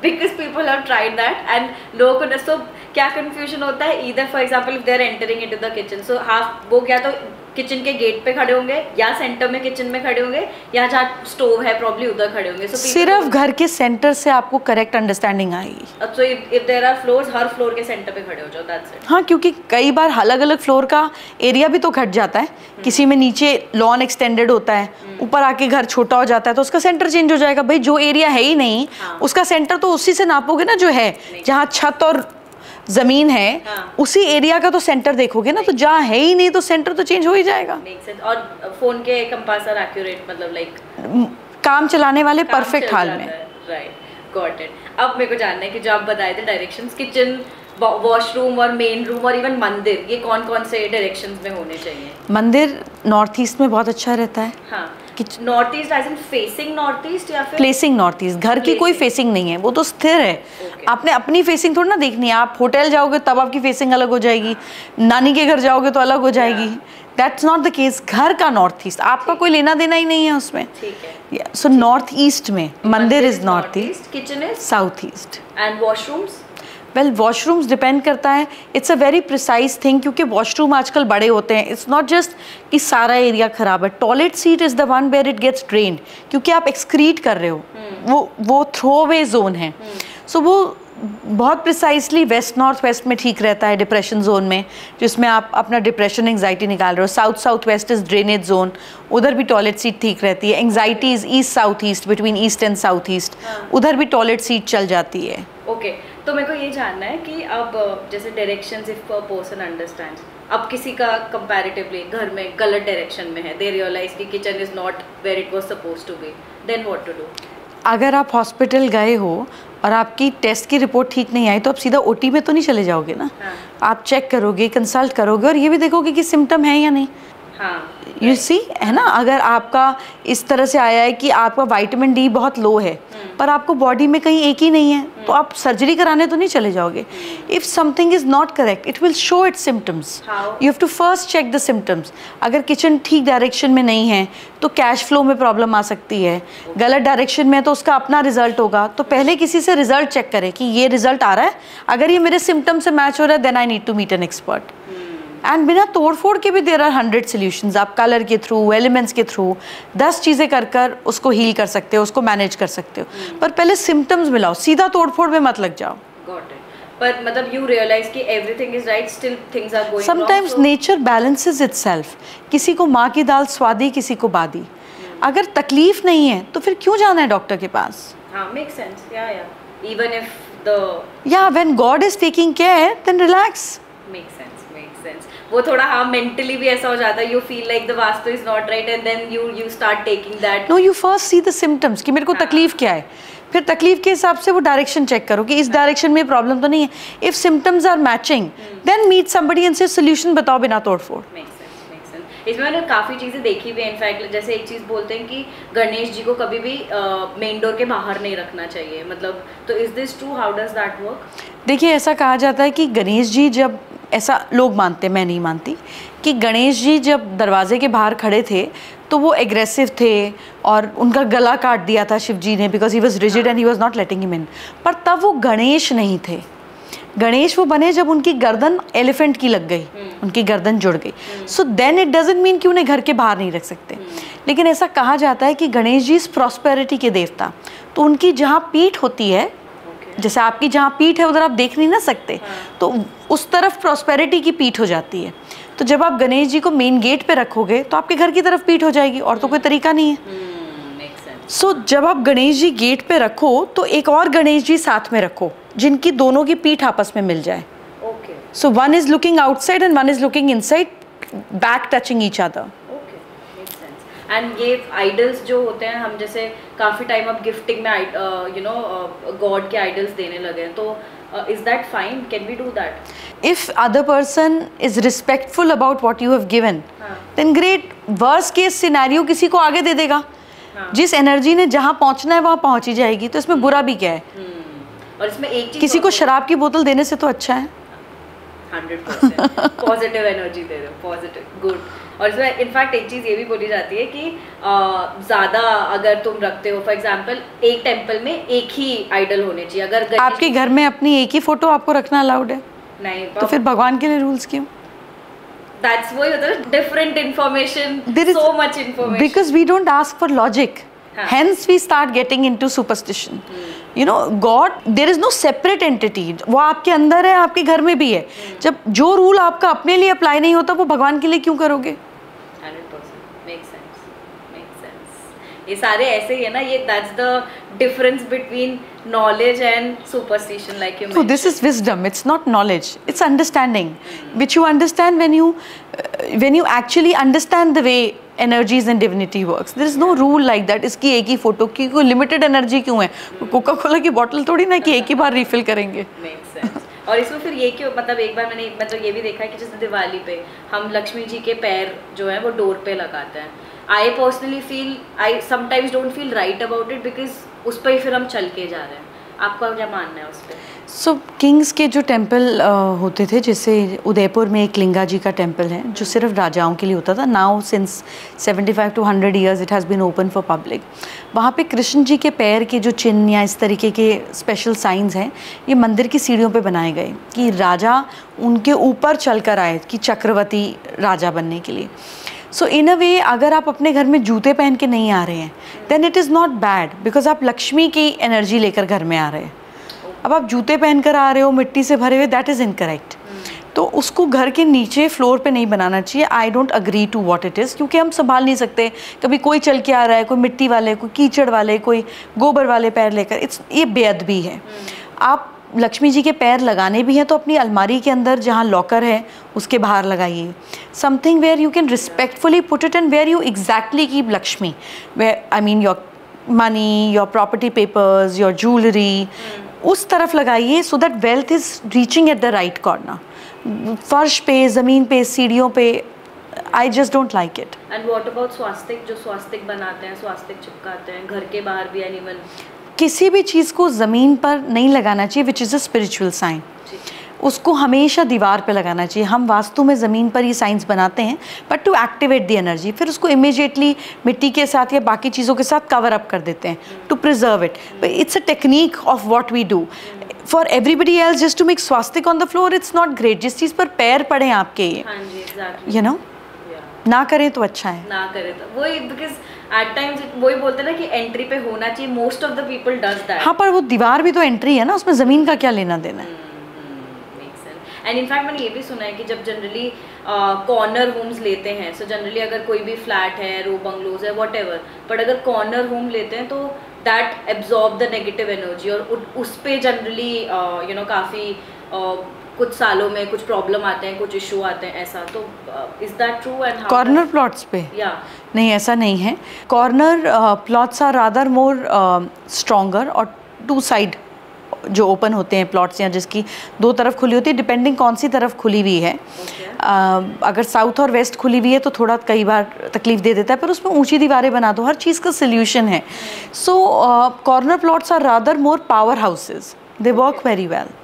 [SPEAKER 2] because people have tried that and लोगों को so क्या confusion होता है, either for example if they are entering into the kitchen, so half वो क्या तो किचन के गेट पे खड़े होंगे या सेंटर में किचन में खड़े होंगे या जहाँ स्टोव है प्रॉब्ली उधर खड़े होंगे।
[SPEAKER 1] सिर्फ घर के सेंटर से आपको करेक्ट अंडरस्टैंडिंग आएगी।
[SPEAKER 2] So if there are floors, हर फ्लोर के सेंटर पे खड़े हो जाओ, दैट्स इट।
[SPEAKER 1] हाँ, क्योंकि कई बार अलग अलग फ्लोर का एरिया भी तो घट जाता है, किसी में नीचे लॉन एक्सटेंडेड होता है, ऊपर आके घर छोटा हो जाता है तो उसका सेंटर चेंज हो जाएगा। भाई जो एरिया है ही नहीं, उसका सेंटर तो उसी से नापोगे ना, जो है जहाँ छत और जमीन है, उसी एरिया का तो सेंटर देखोगे ना, तो जहाँ है ही नहीं तो सेंटर तो चेंज हो ही जाएगा।
[SPEAKER 2] और फोन के कंपास आर एक्यूरेट, मतलब लाइक
[SPEAKER 1] काम चलाने वाले परफेक्ट हाल में।
[SPEAKER 2] Right, got it. अब मेरे को जानना है कि जो आप बताए थे डायरेक्शंस, किचन, वॉशरूम और मेन रूम और इवन मंदिर, ये कौन कौन से डायरेक्शंस में होने चाहिए?
[SPEAKER 1] मंदिर नॉर्थ ईस्ट में बहुत अच्छा रहता है।
[SPEAKER 2] हाँ, north east as in facing north east या फिर
[SPEAKER 1] प्लेसिंग नॉर्थ ईस्ट? घर की कोई फेसिंग नहीं है, वो तो स्थिर है। आपने अपनी फेसिंग थोड़ी ना देखनी है, आप होटल जाओगे तब आपकी फेसिंग अलग हो जाएगी, नानी के घर जाओगे तो अलग हो जाएगी। That's not the case. घर का नॉर्थ ईस्ट आपका कोई लेना देना ही नहीं है उसमें। सो नॉर्थ ईस्ट में मंदिर is north east,
[SPEAKER 2] kitchen is
[SPEAKER 1] south east.
[SPEAKER 2] And washrooms?
[SPEAKER 1] Well, washrooms depend करता है, it's a very precise thing, क्योंकि वॉशरूम आजकल बड़े होते हैं। इट्स नॉट जस्ट कि सारा एरिया खराब है। Toilet seat is the one where it gets drained, क्योंकि आप एक्सक्रीट कर रहे हो, वो थ्रो अवे जोन है। सो वो बहुत प्रिसाइसली वेस्ट नॉर्थ वेस्ट में ठीक रहता है, डिप्रेशन जोन में, जिसमें आप अपना डिप्रेशन एंग्जाइटी निकाल रहे हो। South south west is drainage zone, उधर भी टॉयलेट सीट ठीक रहती है। Anxiety is east south east, between east and south east, उधर भी टॉयलेट सीट चल जाती है।
[SPEAKER 2] ओके तो मेरे को ये जानना है कि अब जैसे directions if a person understands, अब किसी का कंपैरेटिवली घर में गलत डायरेक्शन में है, दे रियलाइज कि kitchen is not where it was supposed to be, then what to do?
[SPEAKER 1] अगर आप हॉस्पिटल गए हो और आपकी टेस्ट की रिपोर्ट ठीक नहीं आई तो आप सीधा ओटी में तो नहीं चले जाओगे ना।
[SPEAKER 2] हाँ.
[SPEAKER 1] आप चेक करोगे, कंसल्ट करोगे और ये भी देखोगे कि सिम्टम है या नहीं।
[SPEAKER 2] हाँ,
[SPEAKER 1] यू सी, है ना। अगर आपका इस तरह से आया है कि आपका विटामिन डी बहुत लो है पर आपको बॉडी में कहीं एक ही नहीं है तो आप सर्जरी कराने तो नहीं चले जाओगे। If something is not correct it will show its symptoms. You have to first check the symptoms. अगर किचन ठीक डायरेक्शन में नहीं है तो कैश फ्लो में प्रॉब्लम आ सकती है, गलत डायरेक्शन में तो उसका अपना रिजल्ट होगा। तो पहले किसी से रिजल्ट चेक करें कि ये रिजल्ट आ रहा है, अगर ये मेरे सिम्टम से मैच हो रहा है then I need to meet an expert. And बिना तोड़ फोड़ के भी देर आर 100 सॉल्यूशंस। आप कलर के थ्रू, एलिमेंट्स के थ्रू 10 चीज़ें कर कर उसको हील कर सकते हो, उसको मैनेज कर सकते हो। पर पहले सिम्टम्स मिलाओ, सीधा तोड़ फोड़ में मत लग जाओ।
[SPEAKER 2] Got it. पर मतलब you realize कि everything is right, still things are going
[SPEAKER 1] Sometimes
[SPEAKER 2] wrong. So
[SPEAKER 1] nature balances itself. किसी को माँ की दाल स्वादी, किसी को बादी। अगर तकलीफ नहीं है तो फिर क्यों जाना है डॉक्टर के पास?
[SPEAKER 2] हाँ, makes sense. Yeah. Even if the
[SPEAKER 1] when God is taking care, then relax.
[SPEAKER 2] makes sense. वो थोड़ा हाँ मेंटली भी ऐसा हो जाता है, you feel like the Vastu is not right and then you start taking that.
[SPEAKER 1] No, you first see the symptoms कि मेरे को तकलीफ क्या है, फिर तकलीफ के हिसाब से वो डायरेक्शन चेक करो कि इस डायरेक्शन में प्रॉब्लम तो नहीं है। If symptoms are matching then meet somebody and से सोल्यूशन बताओ बिना तोड़ फोड़।
[SPEAKER 2] इसमें मैंने काफ़ी चीज़ें देखी भी है। इनफैक्ट जैसे एक चीज़ बोलते हैं कि गणेश जी को कभी भी मेन डोर के बाहर नहीं रखना चाहिए, मतलब तो is this true? How does that work?
[SPEAKER 1] देखिए, ऐसा कहा जाता है कि गणेश जी जब, ऐसा लोग मानते हैं, मैं नहीं मानती, कि गणेश जी जब दरवाजे के बाहर खड़े थे तो वो एग्रेसिव थे और उनका गला काट दिया था शिव जी ने because he was rigid and he was not letting him in. पर तब वो गणेश नहीं थे। गणेश वो बने जब उनकी गर्दन एलिफेंट की लग गई, उनकी गर्दन जुड़ गई। So then it doesn't mean कि उन्हें घर के बाहर नहीं रख सकते। लेकिन ऐसा कहा जाता है कि गणेश जी इस प्रॉस्पेरिटी के देवता, तो उनकी जहाँ पीठ होती है, जैसे आपकी जहाँ पीठ है उधर आप देख नहीं ना सकते, तो उस तरफ प्रॉस्पेरिटी की पीठ हो जाती है। तो जब आप गणेश जी को मेन गेट पे रखोगे तो आपके घर की तरफ पीठ हो जाएगी, और तो कोई तरीका नहीं है। सो जब आप गणेश जी गेट पे रखो तो एक और गणेश जी साथ में रखो जिनकी दोनों की पीठ आपस में मिल जाए। So one is looking outside and one is looking inside, back touching each other.
[SPEAKER 2] And ये आइडल्स जो होते हैं, हम जैसे काफ़ी टाइम अब गिफ्टिंग में यू नो गॉड के आइडल्स देने लगे हैं, तो is that fine? Can we do that? If
[SPEAKER 1] other person is respectful about what you have given then great. Worst case scenario किसी को आगे दे देगा। जिस एनर्जी ने जहाँ पहुँचना है वहाँ पहुँच ही जाएगी, तो इसमें बुरा भी क्या है?
[SPEAKER 2] और इसमें एक चीज,
[SPEAKER 1] किसी को शराब की बोतल देने से तो अच्छा है
[SPEAKER 2] 100% पॉजिटिव एनर्जी दे दो, पॉजिटिव, गुड। और इसमें इनफैक्ट एक चीज़ ये भी बोली जाती है कि ज़्यादा अगर तुम रखते हो, फॉर एग्जांपल एक टेंपल में एक ही आइडल होने चाहिए। अगर
[SPEAKER 1] आपके घर में अपनी एक ही फोटो आपको रखना अलाउड है?
[SPEAKER 2] नहीं,
[SPEAKER 1] तो फिर भगवान के लिए रूल्स क्यों?
[SPEAKER 2] That's why different information, so much information.
[SPEAKER 1] Because we don't ask for logic. Hence we start getting into superstition. You know, God, there is no separate entity. वो आपके अंदर है, आपके घर में भी है। जब जो रूल आपका अपने लिए अप्लाई नहीं होता वो भगवान के लिए क्यों करोगे?
[SPEAKER 2] 100% makes sense, makes sense. ये सारे ऐसे ही है ना, ये that's the difference between knowledge and superstition, like you mentioned.
[SPEAKER 1] So this is wisdom. It's not knowledge. It's understanding, which you understand when you actually understand the way energies and divinity works. There is no rule like that. इसकी एक ही photo की कोई limited energy क्यों है? Coca Cola की बोतल थोड़ी ना कि एक ही बार रिफिल करेंगे।
[SPEAKER 2] Makes sense. और इसमें फिर ये क्यों, मतलब एक बार मैंने मतलब ये भी देखा है कि जैसे दिवाली पे हम लक्ष्मी जी के पैर जो है वो डोर पे लगाते हैं। I personally feel, I sometimes don't feel right about it because उस पर ही फिर हम चल के जा रहे हैं। आपका क्या मानना है उस पर?
[SPEAKER 1] सो किंग्स के जो टेम्पल होते थे, जैसे उदयपुर में एक लिंगा जी का टेम्पल है जो सिर्फ राजाओं के लिए होता था। Now since 75 to 100 years it has been open for public. वहाँ पे कृष्ण जी के पैर के जो चिन्ह या इस तरीके के स्पेशल साइंस हैं, ये मंदिर की सीढ़ियों पे बनाए गए कि राजा उनके ऊपर चल कर आए, कि चक्रवर्ती राजा बनने के लिए। सो इन अ वे अगर आप अपने घर में जूते पहन के नहीं आ रहे हैं then it is not bad, because आप लक्ष्मी की एनर्जी लेकर घर में आ रहे हैं। अब आप जूते पहन कर आ रहे हो मिट्टी से भरे हुए, दैट इज़ इनकरेक्ट। तो उसको घर के नीचे फ्लोर पे नहीं बनाना चाहिए। I don't agree to what it is, क्योंकि हम संभाल नहीं सकते। कभी कोई चल के आ रहा है, कोई मिट्टी वाले, कोई कीचड़ वाले, कोई गोबर वाले पैर लेकर, ये बेअदबी है। आप लक्ष्मी जी के पैर लगाने भी हैं तो अपनी अलमारी के अंदर जहाँ लॉकर है उसके बाहर लगाइए. Something where you can respectfully put it and where you exactly keep Lakshmi, where I mean your money, your property papers, your jewellery, उस तरफ लगाइए so that wealth is reaching at the right corner. फर्श पे, ज़मीन पे, सीढ़ियों पे, I just don't like it.
[SPEAKER 2] And what about swastik, जो स्वास्तिक बनाते हैं, स्वास्तिक चिपकाते हैं घर के बाहर भी, एंड इवन
[SPEAKER 1] किसी भी चीज़ को ज़मीन पर नहीं लगाना चाहिए which is a spiritual sign. उसको हमेशा दीवार पे लगाना चाहिए. हम वास्तु में ज़मीन पर ये साइंस बनाते हैं but to activate the energy, फिर उसको इमीडिएटली मिट्टी के साथ या बाकी चीज़ों के साथ कवर अप कर देते हैं to preserve it. It's a technique of what we do. For everybody else just to make swastik on the floor, it's not great. जिस चीज़ पर पैर पड़े आपके, यू नो, ना करें तो अच्छा है.
[SPEAKER 2] ना करें तो वही, बिकॉज एट टाइम्स वही बोलते हैं ना कि एंट्री पे होना चाहिए. Most of the people does that.
[SPEAKER 1] हाँ, पर वो दीवार भी तो एंट्री है ना, उसमें ज़मीन का क्या लेना देना है.
[SPEAKER 2] एंड इनफैक्ट मैंने ये भी सुना है कि जब जनरली कॉर्नर होम्स लेते हैं, सो जनरली अगर कोई भी फ्लैट है, रो बंगलोज है, वॉट एवर, बट अगर कॉर्नर होम लेते हैं तो that absorb the negative energy, और उस पर जनरली यू नो काफ़ी कुछ सालों में कुछ प्रॉब्लम आते हैं, कुछ इशू आते हैं, ऐसा. तो is that true? And
[SPEAKER 1] corner plots पे नहीं, ऐसा नहीं है. Corner plots are rather more stronger, और टू साइड जो ओपन होते हैं प्लॉट्स, या जिसकी दो तरफ खुली होती है, डिपेंडिंग कौन सी तरफ खुली हुई है. अगर साउथ और वेस्ट खुली हुई है तो थोड़ा कई बार तकलीफ दे देता है, पर उसमें ऊंची दीवारें बना दो, हर चीज़ का सोल्यूशन है. So corner plots are rather more power houses, they work very well.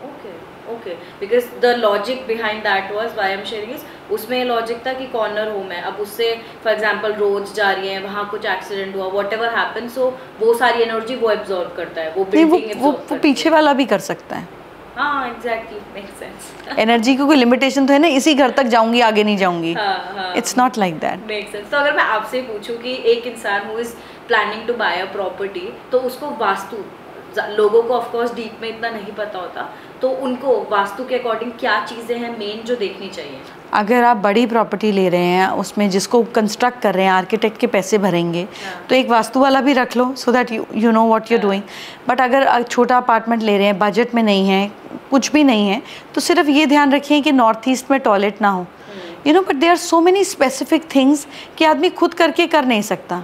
[SPEAKER 2] Okay, because the logic behind that was why I'm sharing is, उसमें लॉजिक था कि कॉर्नर होम है, अब उससे फॉर एग्जांपल रोड्स जा रही हैं, वहाँ कुछ एक्सीडेंट हुआ, व्हाटएवर हैपन, सो वो सारी एनर्जी वो एब्जॉर्ब करता है, वो बिल्डिंग
[SPEAKER 1] वो पीछे वाला भी कर सकता है.
[SPEAKER 2] हाँ, एग्जैक्टली, मेक्स सेंस.
[SPEAKER 1] एनर्जी की कोई लिमिटेशन तो है ना, इसी घर तक जाऊंगी, आगे नहीं जाऊंगी. It's not like that.
[SPEAKER 2] Makes sense. तो अगर मैं आपसे पूछूं कि एक इंसान who is planning to buy a property, तो उसको वास्तु, लोगों को ऑफ कोर्स डीप में इतना नहीं पता होता, तो उनको वास्तु के अकॉर्डिंग क्या चीज़ें हैं मेन जो देखनी चाहिए?
[SPEAKER 1] अगर आप बड़ी प्रॉपर्टी ले रहे हैं, उसमें जिसको कंस्ट्रक्ट कर रहे हैं, आर्किटेक्ट के पैसे भरेंगे, तो एक वास्तु वाला भी रख लो, so that you know what you doing. But अगर छोटा अपार्टमेंट ले रहे हैं, बजट में नहीं है, कुछ भी नहीं है, तो सिर्फ ये ध्यान रखिए कि नॉर्थ ईस्ट में टॉयलेट ना हो. You know, but there are so many specific things कि आदमी खुद करके कर नहीं सकता.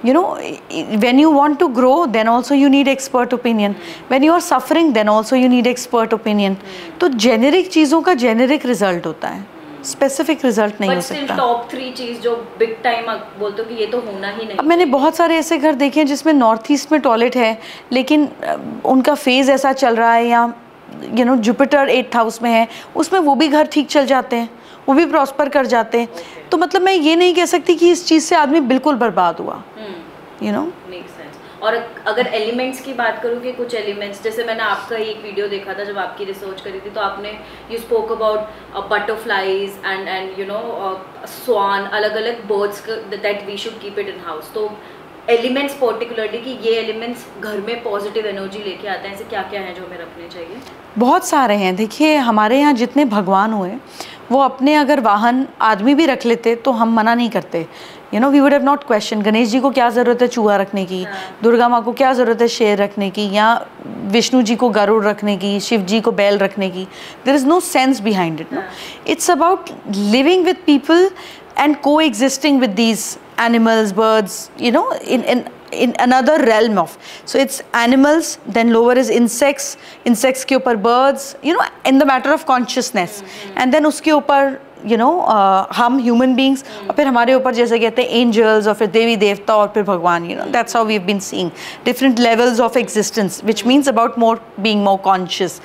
[SPEAKER 1] You know, when you want to grow, then also you need expert opinion. When you are suffering, then also you need expert opinion. तो generic चीज़ों का जेनेरिक रिजल्ट होता है, स्पेसिफिक रिजल्ट नहीं हो सकता.
[SPEAKER 2] टॉप 3 चीज़ जो बिग टाइम बोलते हो कि ये तो होना ही नहीं.
[SPEAKER 1] अब मैंने बहुत सारे ऐसे घर देखे हैं जिसमें नॉर्थ ईस्ट में टॉयलेट है, लेकिन उनका फेज ऐसा चल रहा है, या you know Jupiter 8th house में है, उसमें वो भी घर ठीक चल जाते हैं, वो भी प्रॉस्पर कर जाते हैं. तो मतलब मैं ये नहीं कह सकती कि इस चीज़ से आदमी बिल्कुल बर्बाद हुआ. You know,
[SPEAKER 2] make sense. और अगर एलिमेंट्स की बात करूँ कि कुछ एलिमेंट्स, जैसे मैंने आपका एक वीडियो देखा था जब आपकी रिसर्च करी थी, तो आपने you spoke about butterflies and you know swan, अलग अलग birds that we should keep it in house. तो एलिमेंट्स पर्टिकुलरली कि ये एलिमेंट्स घर में पॉजिटिव एनर्जी लेके आते हैं, ऐसे क्या क्या हैं जो हमें रखने चाहिए?
[SPEAKER 1] बहुत सारे हैं. देखिए, हमारे यहाँ जितने भगवान हुए, वो अपने अगर वाहन आदमी भी रख लेते तो हम मना नहीं करते. You know, we would have not question. Ganesh ji को क्या ज़रूरत है चूहा रखने की, दुर्गा माँ को क्या ज़रूरत है शेर रखने की, या विष्णु जी को गरुड़ रखने की, शिव जी को बैल रखने की. There is no sense behind it. No, it's about living with people and coexisting with these animals, birds, you know, in another realm of. So it's animals, then lower is insects के ऊपर birds, you know, in the matter of consciousness. And then उसके ऊपर you know हम human beings, और फिर हमारे ऊपर जैसे कहते हैं एंजल्स, और फिर देवी देवता, और फिर भगवान. You know, that's how we have been seeing different levels of existence, which means about more being more conscious.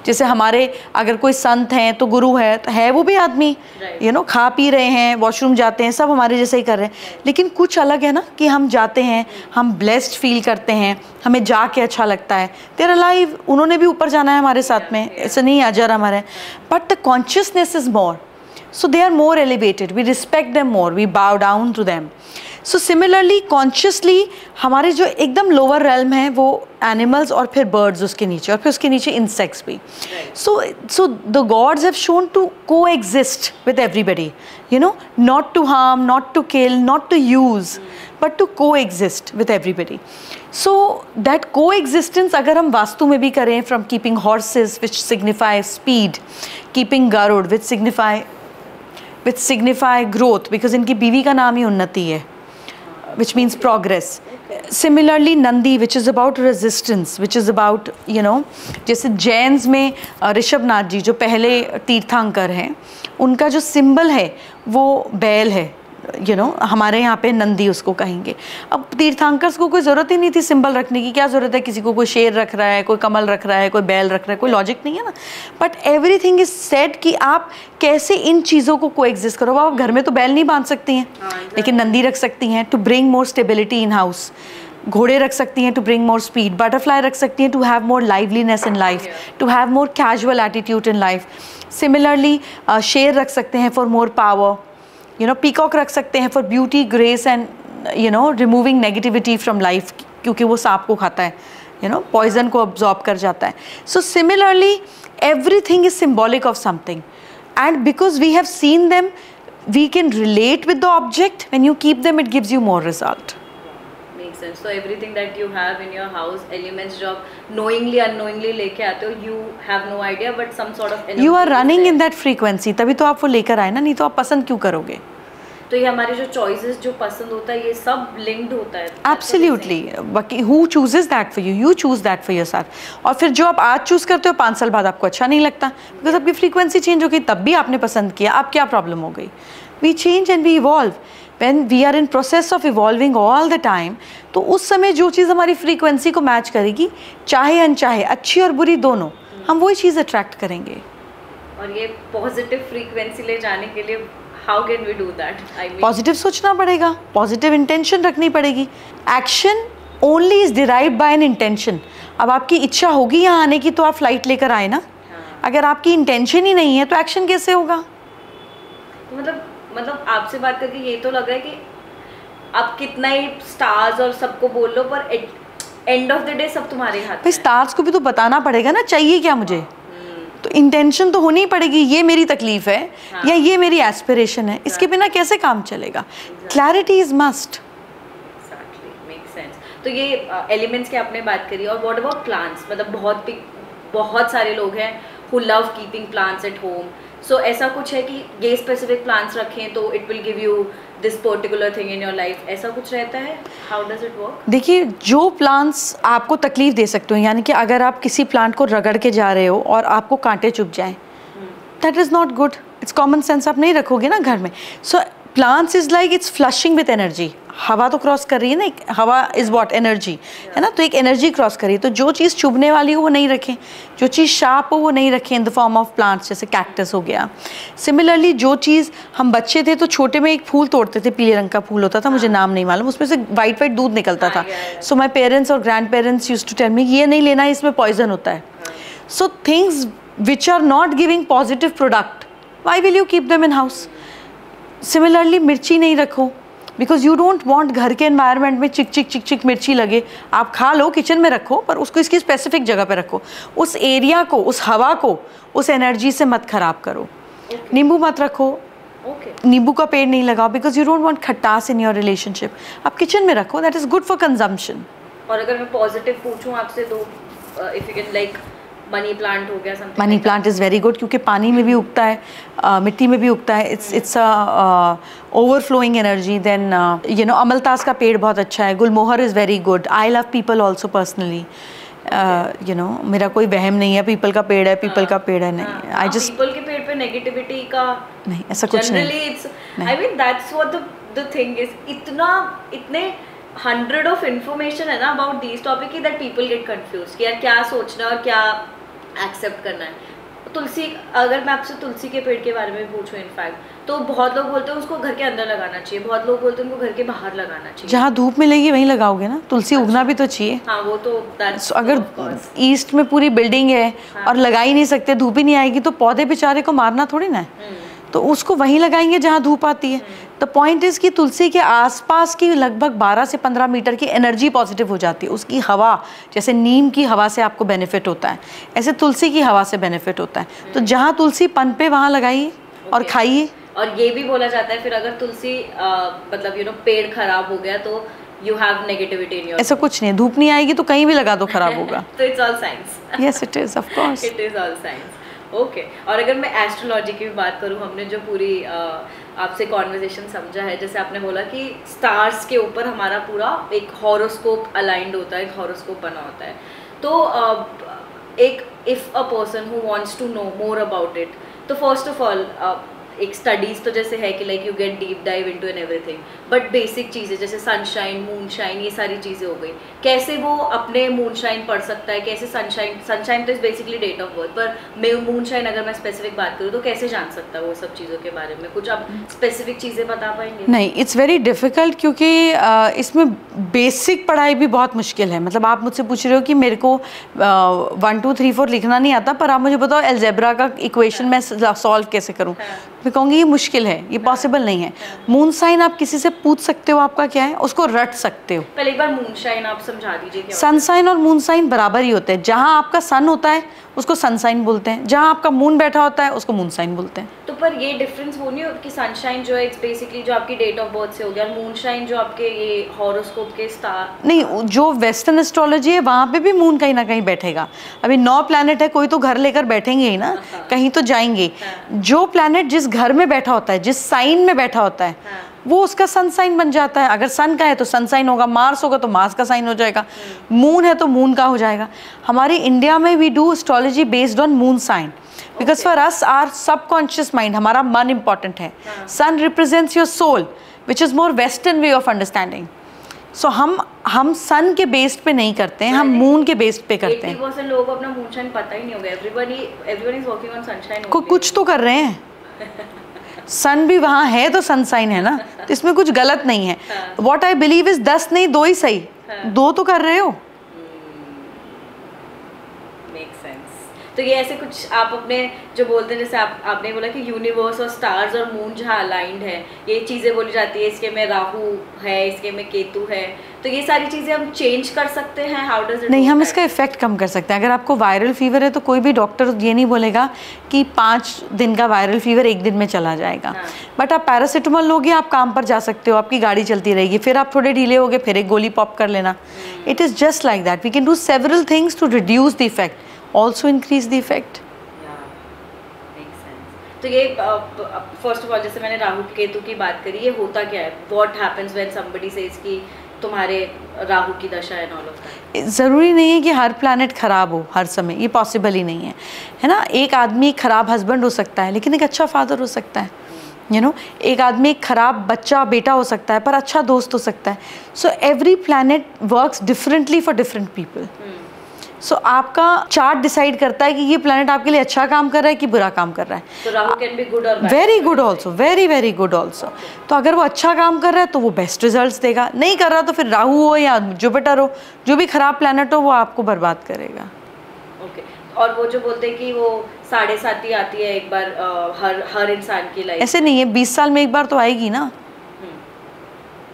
[SPEAKER 1] जैसे हमारे अगर कोई संत हैं तो गुरु है, तो है वो भी आदमी. यू नो, खा पी रहे हैं, वॉशरूम जाते हैं, सब हमारे जैसे ही कर रहे हैं. लेकिन कुछ अलग है ना कि हम जाते हैं, हम ब्लेस्ड फील करते हैं, हमें जाके अच्छा लगता है. देयर अलाइव, उन्होंने भी ऊपर जाना है हमारे साथ में, ऐसा नहीं अजर हमारे. But the consciousness is more. So they are more elevated. We respect them more. We bow down to them. So similarly, consciously, हमारे जो एकदम lower realm है वो animals, और फिर birds उसके नीचे, और फिर उसके नीचे insects भी. So the gods have shown to coexist with everybody. You know, not to harm, not to kill, not to use, but to coexist with everybody. So that coexistence अगर हम वास्तु में भी करें, from keeping horses which signify speed, keeping Garuda which signify growth, because इनकी बीवी का नाम ही उन्नति है, which means progress. Similarly, Nandi, which is about resistance, which is about, you know, जैसे जैन्स में ऋषभनाथ जी जो पहले तीर्थंकर हैं, उनका जो सिंबल है वो बैल है, you know, हमारे यहाँ पे नंदी उसको कहेंगे. अब तीर्थंकर्स को कोई ज़रूरत ही नहीं थी सिंबल रखने की, क्या ज़रूरत है किसी को, कोई शेर रख रहा है, कोई कमल रख रहा है, कोई बैल रख रहा है, कोई लॉजिक नहीं है ना. बट एवरीथिंग इज सेड कि आप कैसे इन चीज़ों को कोएग्जिस्ट करो. आप घर में तो बैल नहीं बांध सकती हैं, लेकिन नंदी रख सकती हैं to bring more stability in house. घोड़े रख सकती हैं to bring more speed. Butterfly रख सकती हैं to have more liveliness in life, to have more casual attitude in life. Similarly शेर रख सकते हैं for more power. You know, peacock रख सकते हैं for beauty, grace and you know removing negativity from life, क्योंकि वो सांप को खाता है, यू नो, पॉइजन को अब्जॉर्ब कर जाता है. So similarly everything is symbolic of something, and because we have seen them we can relate with the object. When you keep them, it gives you more result.
[SPEAKER 2] Makes sense. So everything that you have in your house, elements जो आप knowingly unknowingly लेके आते हो, you have no idea, but some sort of energy.
[SPEAKER 1] You are running in that frequency, तभी तो आप वो लेकर आए ना, नहीं तो आप पसंद क्यों करोगे?
[SPEAKER 2] तो ये हमारे जो choices जो पसंद होता है, ये सब linked होता है.
[SPEAKER 1] Absolutely. बाकी who chooses that for you? You choose that for yourself. और फिर जो आप आज choose करते हो 5 साल बाद आपको अच्छा नहीं लगता, because आपकी frequency change हो गई, तब भी आपने पसंद किया, अब क्या problem हो गई? We change and we evolve. When we are in process of evolving all the time, तो उस समय जो चीज़ हमारी frequency को match करेगी, चाहे अनचाहे, अच्छी और बुरी दोनों, हम वही चीज़ attract करेंगे.
[SPEAKER 2] और ये positive frequency ले जाने के लिए how can we do that? I mean,
[SPEAKER 1] positive सोचना पड़ेगा, पॉजिटिव इंटेंशन रखनी पड़ेगी. Action only is derived bye an intention. अब आपकी इच्छा होगी यहाँ आने की तो आप फ्लाइट लेकर आए ना. अगर आपकी इंटेंशन ही नहीं है तो एक्शन कैसे होगा?
[SPEAKER 2] मतलब आपसे बात करके ये तो लग रहा है कि आप कितना ही स्टार्स और सबको बोल लो, पर एंड ऑफ द डे सब तुम्हारे हाथ में है.
[SPEAKER 1] स्टार्स को भी तो बताना पड़ेगा ना चाहिए क्या मुझे. तो इंटेंशन तो होनी पड़ेगी, ये मेरी तकलीफ है या ये मेरी एस्पिरेशन है. इसके बिना कैसे काम चलेगा? Clarity is must.
[SPEAKER 2] Make sense. तो ये एलिमेंट्स की आपने बात करी, और व्हाट अबाउट प्लांट्स? मतलब बहुत सारे लोग हैं who love keeping plants at home. So ऐसा कुछ है कि ये स्पेसिफिक प्लांट्स रखें तो it will give you this particular thing in your life, ऐसा कुछ रहता है? How does it work?
[SPEAKER 1] देखिए, जो प्लांट्स आपको तकलीफ दे सकते हो, यानी कि अगर आप किसी प्लांट को रगड़ के जा रहे हो और आपको कांटे चुभ जाएं, that is not good. It's common sense, आप नहीं रखोगे ना घर में. So plants is like it's flushing with energy. हवा तो क्रॉस कर रही है ना, हवा इज़ वॉट एनर्जी, है ना. तो एक एनर्जी क्रॉस कर रही है, तो जो चीज़ चुभने वाली हो वो नहीं रखें, जो चीज़ शार्प हो वो नहीं रखें in the form of plants, जैसे कैक्टस हो गया. सिमिलरली जो चीज़, हम बच्चे थे तो छोटे में एक फूल तोड़ते थे, पीले रंग का फूल होता था, मुझे नाम नहीं मालूम, उसमें से वाइट दूध निकलता था. सो माई पेरेंट्स और grandparents used to tell me ये नहीं लेना, इसमें पॉइजन होता है. So things which are not giving positive product, why will you keep them in house? Similarly मिर्ची नहीं रखो, बिकॉज यू डोंट वांट घर के एनवायरनमेंट में चिक चिक मिर्ची लगे. आप खा लो, किचन में रखो, पर उसको इसकी स्पेसिफिक जगह पे रखो. उस एरिया को, उस हवा को, उस एनर्जी से मत खराब करो. नींबू मत रखो, नींबू का पेड़ नहीं लगाओ, बिकॉज यू डोंट वांट खटास इन योर रिलेशनशिप. आप किचन में रखो, that is good for consumption.
[SPEAKER 2] और अगर मैं पॉजिटिव पूछूं आपसे तो if you can like money plant हो गया, something.
[SPEAKER 1] Money plant is very good, क्योंकि पानी में भी उगता है, मिट्टी में भी उगता है. It's overflowing energy. Then you know, अमलतास का पेड़ बहुत अच्छा है. Gulmohar is very good. I love peepal also personally. You know, मेरा कोई वहम नहीं है पीपल का पेड़ है, पीपल का पेड़ है, नहीं. आई जस्ट
[SPEAKER 2] पीपल के पेड़ पे नेगेटिविटी का
[SPEAKER 1] नहीं, ऐसा कुछ नहीं.
[SPEAKER 2] I mean that's what the thing is. इतने 100 ऑफ इन्फॉर्मेशन है ना अबाउट दिस टॉपिक की, दैट पीपल गेट कंफ्यूज कि यार क्या सोचना है और क्या एक्सेप्ट करना है. तुलसी, अगर मैं आपसे तुलसी के पेड़ के बारे में पूछूं इनफैक्ट, तो बहुत लोग बोलते हैं उसको घर के अंदर लगाना चाहिए, बहुत लोग बोलते हैं उनको घर के बाहर लगाना चाहिए.
[SPEAKER 1] जहाँ धूप मिलेगी वहीं लगाओगे ना. तुलसी उगना भी तो चाहिए.
[SPEAKER 2] हाँ, वो तो
[SPEAKER 1] अगर ईस्ट में पूरी बिल्डिंग है और लगा ही नहीं सकते, धूप ही नहीं आएगी, तो पौधे बेचारे को मारना थोड़ी ना है. तो उसको वहीं लगाएंगे जहाँ धूप आती है. द पॉइंट इज़ कि तुलसी के आसपास की लगभग 12 से 15 मीटर की एनर्जी पॉजिटिव हो जाती है. उसकी हवा, जैसे नीम की हवा से आपको बेनिफिट होता है, ऐसे तुलसी की हवा से बेनिफिट होता है. तो जहाँ तुलसी पनपे वहाँ लगाइए और खाइए.
[SPEAKER 2] और ये भी बोला जाता है फिर अगर तुलसी मतलब यू नो पेड़ खराब हो गया तो you have negativity in your
[SPEAKER 1] ऐसा कुछ नहीं है, धूप नहीं आएगी तो कहीं भी लगा दो खराब होगा।
[SPEAKER 2] तो it's all science.
[SPEAKER 1] Yes, it is, of course.
[SPEAKER 2] It is all science. Okay और अगर मैं एस्ट्रोलॉजी की भी बात करूँ, हमने जो पूरी आपसे कॉन्वर्जेशन समझा है, जैसे आपने बोला कि स्टार्स के ऊपर हमारा पूरा एक हॉरोस्कोप अलाइंड होता है, एक हॉरोस्कोप बना होता है, तो एक if a person who wants to know more about it, तो फर्स्ट ऑफ ऑल एक स्टडीज़ तो जैसे है कि like you get deep dive into an everything, but basic चीज़ें जैसे सनशाइन, मूनशाइन, ये सारी चीज़ें हो गई, कैसे वो अपने मूनशाइन पढ़ सकता है, कैसे सनशाइन तो is basically date of birth, पर मूनशाइन अगर मैं स्पेसिफिक बात करूँ तो कैसे जान सकता है वो सब चीज़ों के बारे में? कुछ आप स्पेसिफिक चीज़ें बता पाएंगे?
[SPEAKER 1] नहीं, इट्स वेरी डिफ़िकल्ट, क्योंकि इसमें बेसिक पढ़ाई भी बहुत मुश्किल है। मतलब आप मुझसे पूछ रहे हो कि मेरे को 1 2 3 4 लिखना नहीं आता, पर आप मुझे बताओ अलजेब्रा का इक्वेशन मैं सॉल्व कैसे करूँ? मैं कहूँगी ये मुश्किल है, ये पॉसिबल नहीं है। मून साइन आप किसी से पूछ सकते हो आपका क्या है, उसको रट सकते हो।
[SPEAKER 2] पहले एक बार मून साइन आप समझा दीजिए।
[SPEAKER 1] सन साइन और मून साइन बराबर ही होते हैं। जहाँ आपका सन होता है उसको सन साइन बोलते हैं, जहाँ आपका मून बैठा होता है उसको मून साइन बोलते हैं।
[SPEAKER 2] तो पर ये डिफरेंस वो नहीं हो कि सनशाइन जो है बेसिकली जो आपकी डेट ऑफ बर्थ से हो गया, और मूनशाइन जो आपके ये हॉरोस्कोप के स्टार?
[SPEAKER 1] नहीं, जो वेस्टर्न एस्ट्रोलॉजी है वहाँ पे भी मून कहीं ना कहीं बैठेगा। अभी 9 प्लैनेट है, कोई तो घर लेकर बैठेंगे ही ना, कहीं तो जाएंगे। जो प्लैनेट जिस घर में बैठा होता है, जिस साइन में बैठा होता है, वो उसका सन साइन बन जाता है। अगर सन का है तो सन साइन होगा, मार्स होगा तो मार्स का साइन हो जाएगा, मून है तो मून का हो जाएगा। हमारे इंडिया में we do astrology based on moon sign, because for us are subconscious mind, हमारा मन इंपॉर्टेंट है। Sun represents your soul which is more western way of understanding. So हम सन के बेस्ड पे नहीं करते हैं, हम मून के बेस्ड पे करते हैं।
[SPEAKER 2] 80% लोगों को अपना मूनशाइन पता ही नहीं होगा। Everyone is working on sunshine.
[SPEAKER 1] कुछ तो कर रहे हैं। सन भी वहाँ है तो सन साइन है ना, तो इसमें कुछ गलत नहीं है। वॉट आई बिलीव इज 10 नहीं 2 ही सही, 2 तो कर रहे हो।
[SPEAKER 2] तो ये ऐसे कुछ आप अपने जो बोलते हैं, जैसे आपने बोला कि यूनिवर्स और स्टार्स और मून जहाँ अलाइंड है, ये चीज़ें बोली जाती है, इसके में राहु है, इसके में केतु है, तो ये सारी चीज़ें हम चेंज कर सकते हैं? How does it?
[SPEAKER 1] नहीं, हम इसका इफेक्ट कम कर सकते हैं। अगर आपको वायरल फीवर है तो कोई भी डॉक्टर ये नहीं बोलेगा कि 5 दिन का वायरल फीवर 1 दिन में चला जाएगा। बट आप पैरासीटामोल लोगे, आप काम पर जा सकते हो, आपकी गाड़ी चलती रहेगी। फिर आप थोड़े ढीले होगे, फिर एक गोली पॉप कर लेना। It is just like that. We can do several things to reduce the effect, also increase the effect.
[SPEAKER 2] तो ये फर्स्ट ऑफ ऑल जैसे मैंने राहु केतु की बात करी, ये होता क्या है? What happens when somebody says कि तुम्हारे राहु की दशा है, ऑल ऑफ दैट?
[SPEAKER 1] ज़रूरी नहीं है कि हर प्लैनेट ख़राब हो हर समय, ये पॉसिबल ही नहीं है ना। एक आदमी ख़राब हस्बैंड हो सकता है लेकिन एक अच्छा फादर हो सकता है, यू नो। एक आदमी एक ख़राब बच्चा बेटा हो सकता है पर अच्छा दोस्त हो सकता है। So every planet works differently for different people. So आपका चार्ट डिसाइड करता है कि ये प्लैनेट आपके लिए अच्छा काम कर रहा है कि बुरा काम कर रहा है।
[SPEAKER 2] तो राहु कैन बी गुड और bad?
[SPEAKER 1] Very good also, very very good also. तो अगर वो अच्छा काम कर रहा है तो वो बेस्ट रिजल्ट्स देगा, नहीं कर रहा तो फिर राहु हो या जुपिटर हो, जो भी खराब प्लैनेट हो वो आपको बर्बाद करेगा।
[SPEAKER 2] ओके। और वो जो बोलते हैं कि वो 7.5 आती है एक बार हर इंसान की लाइफ,
[SPEAKER 1] ऐसे नहीं है, 20 साल में एक बार तो आएगी ना।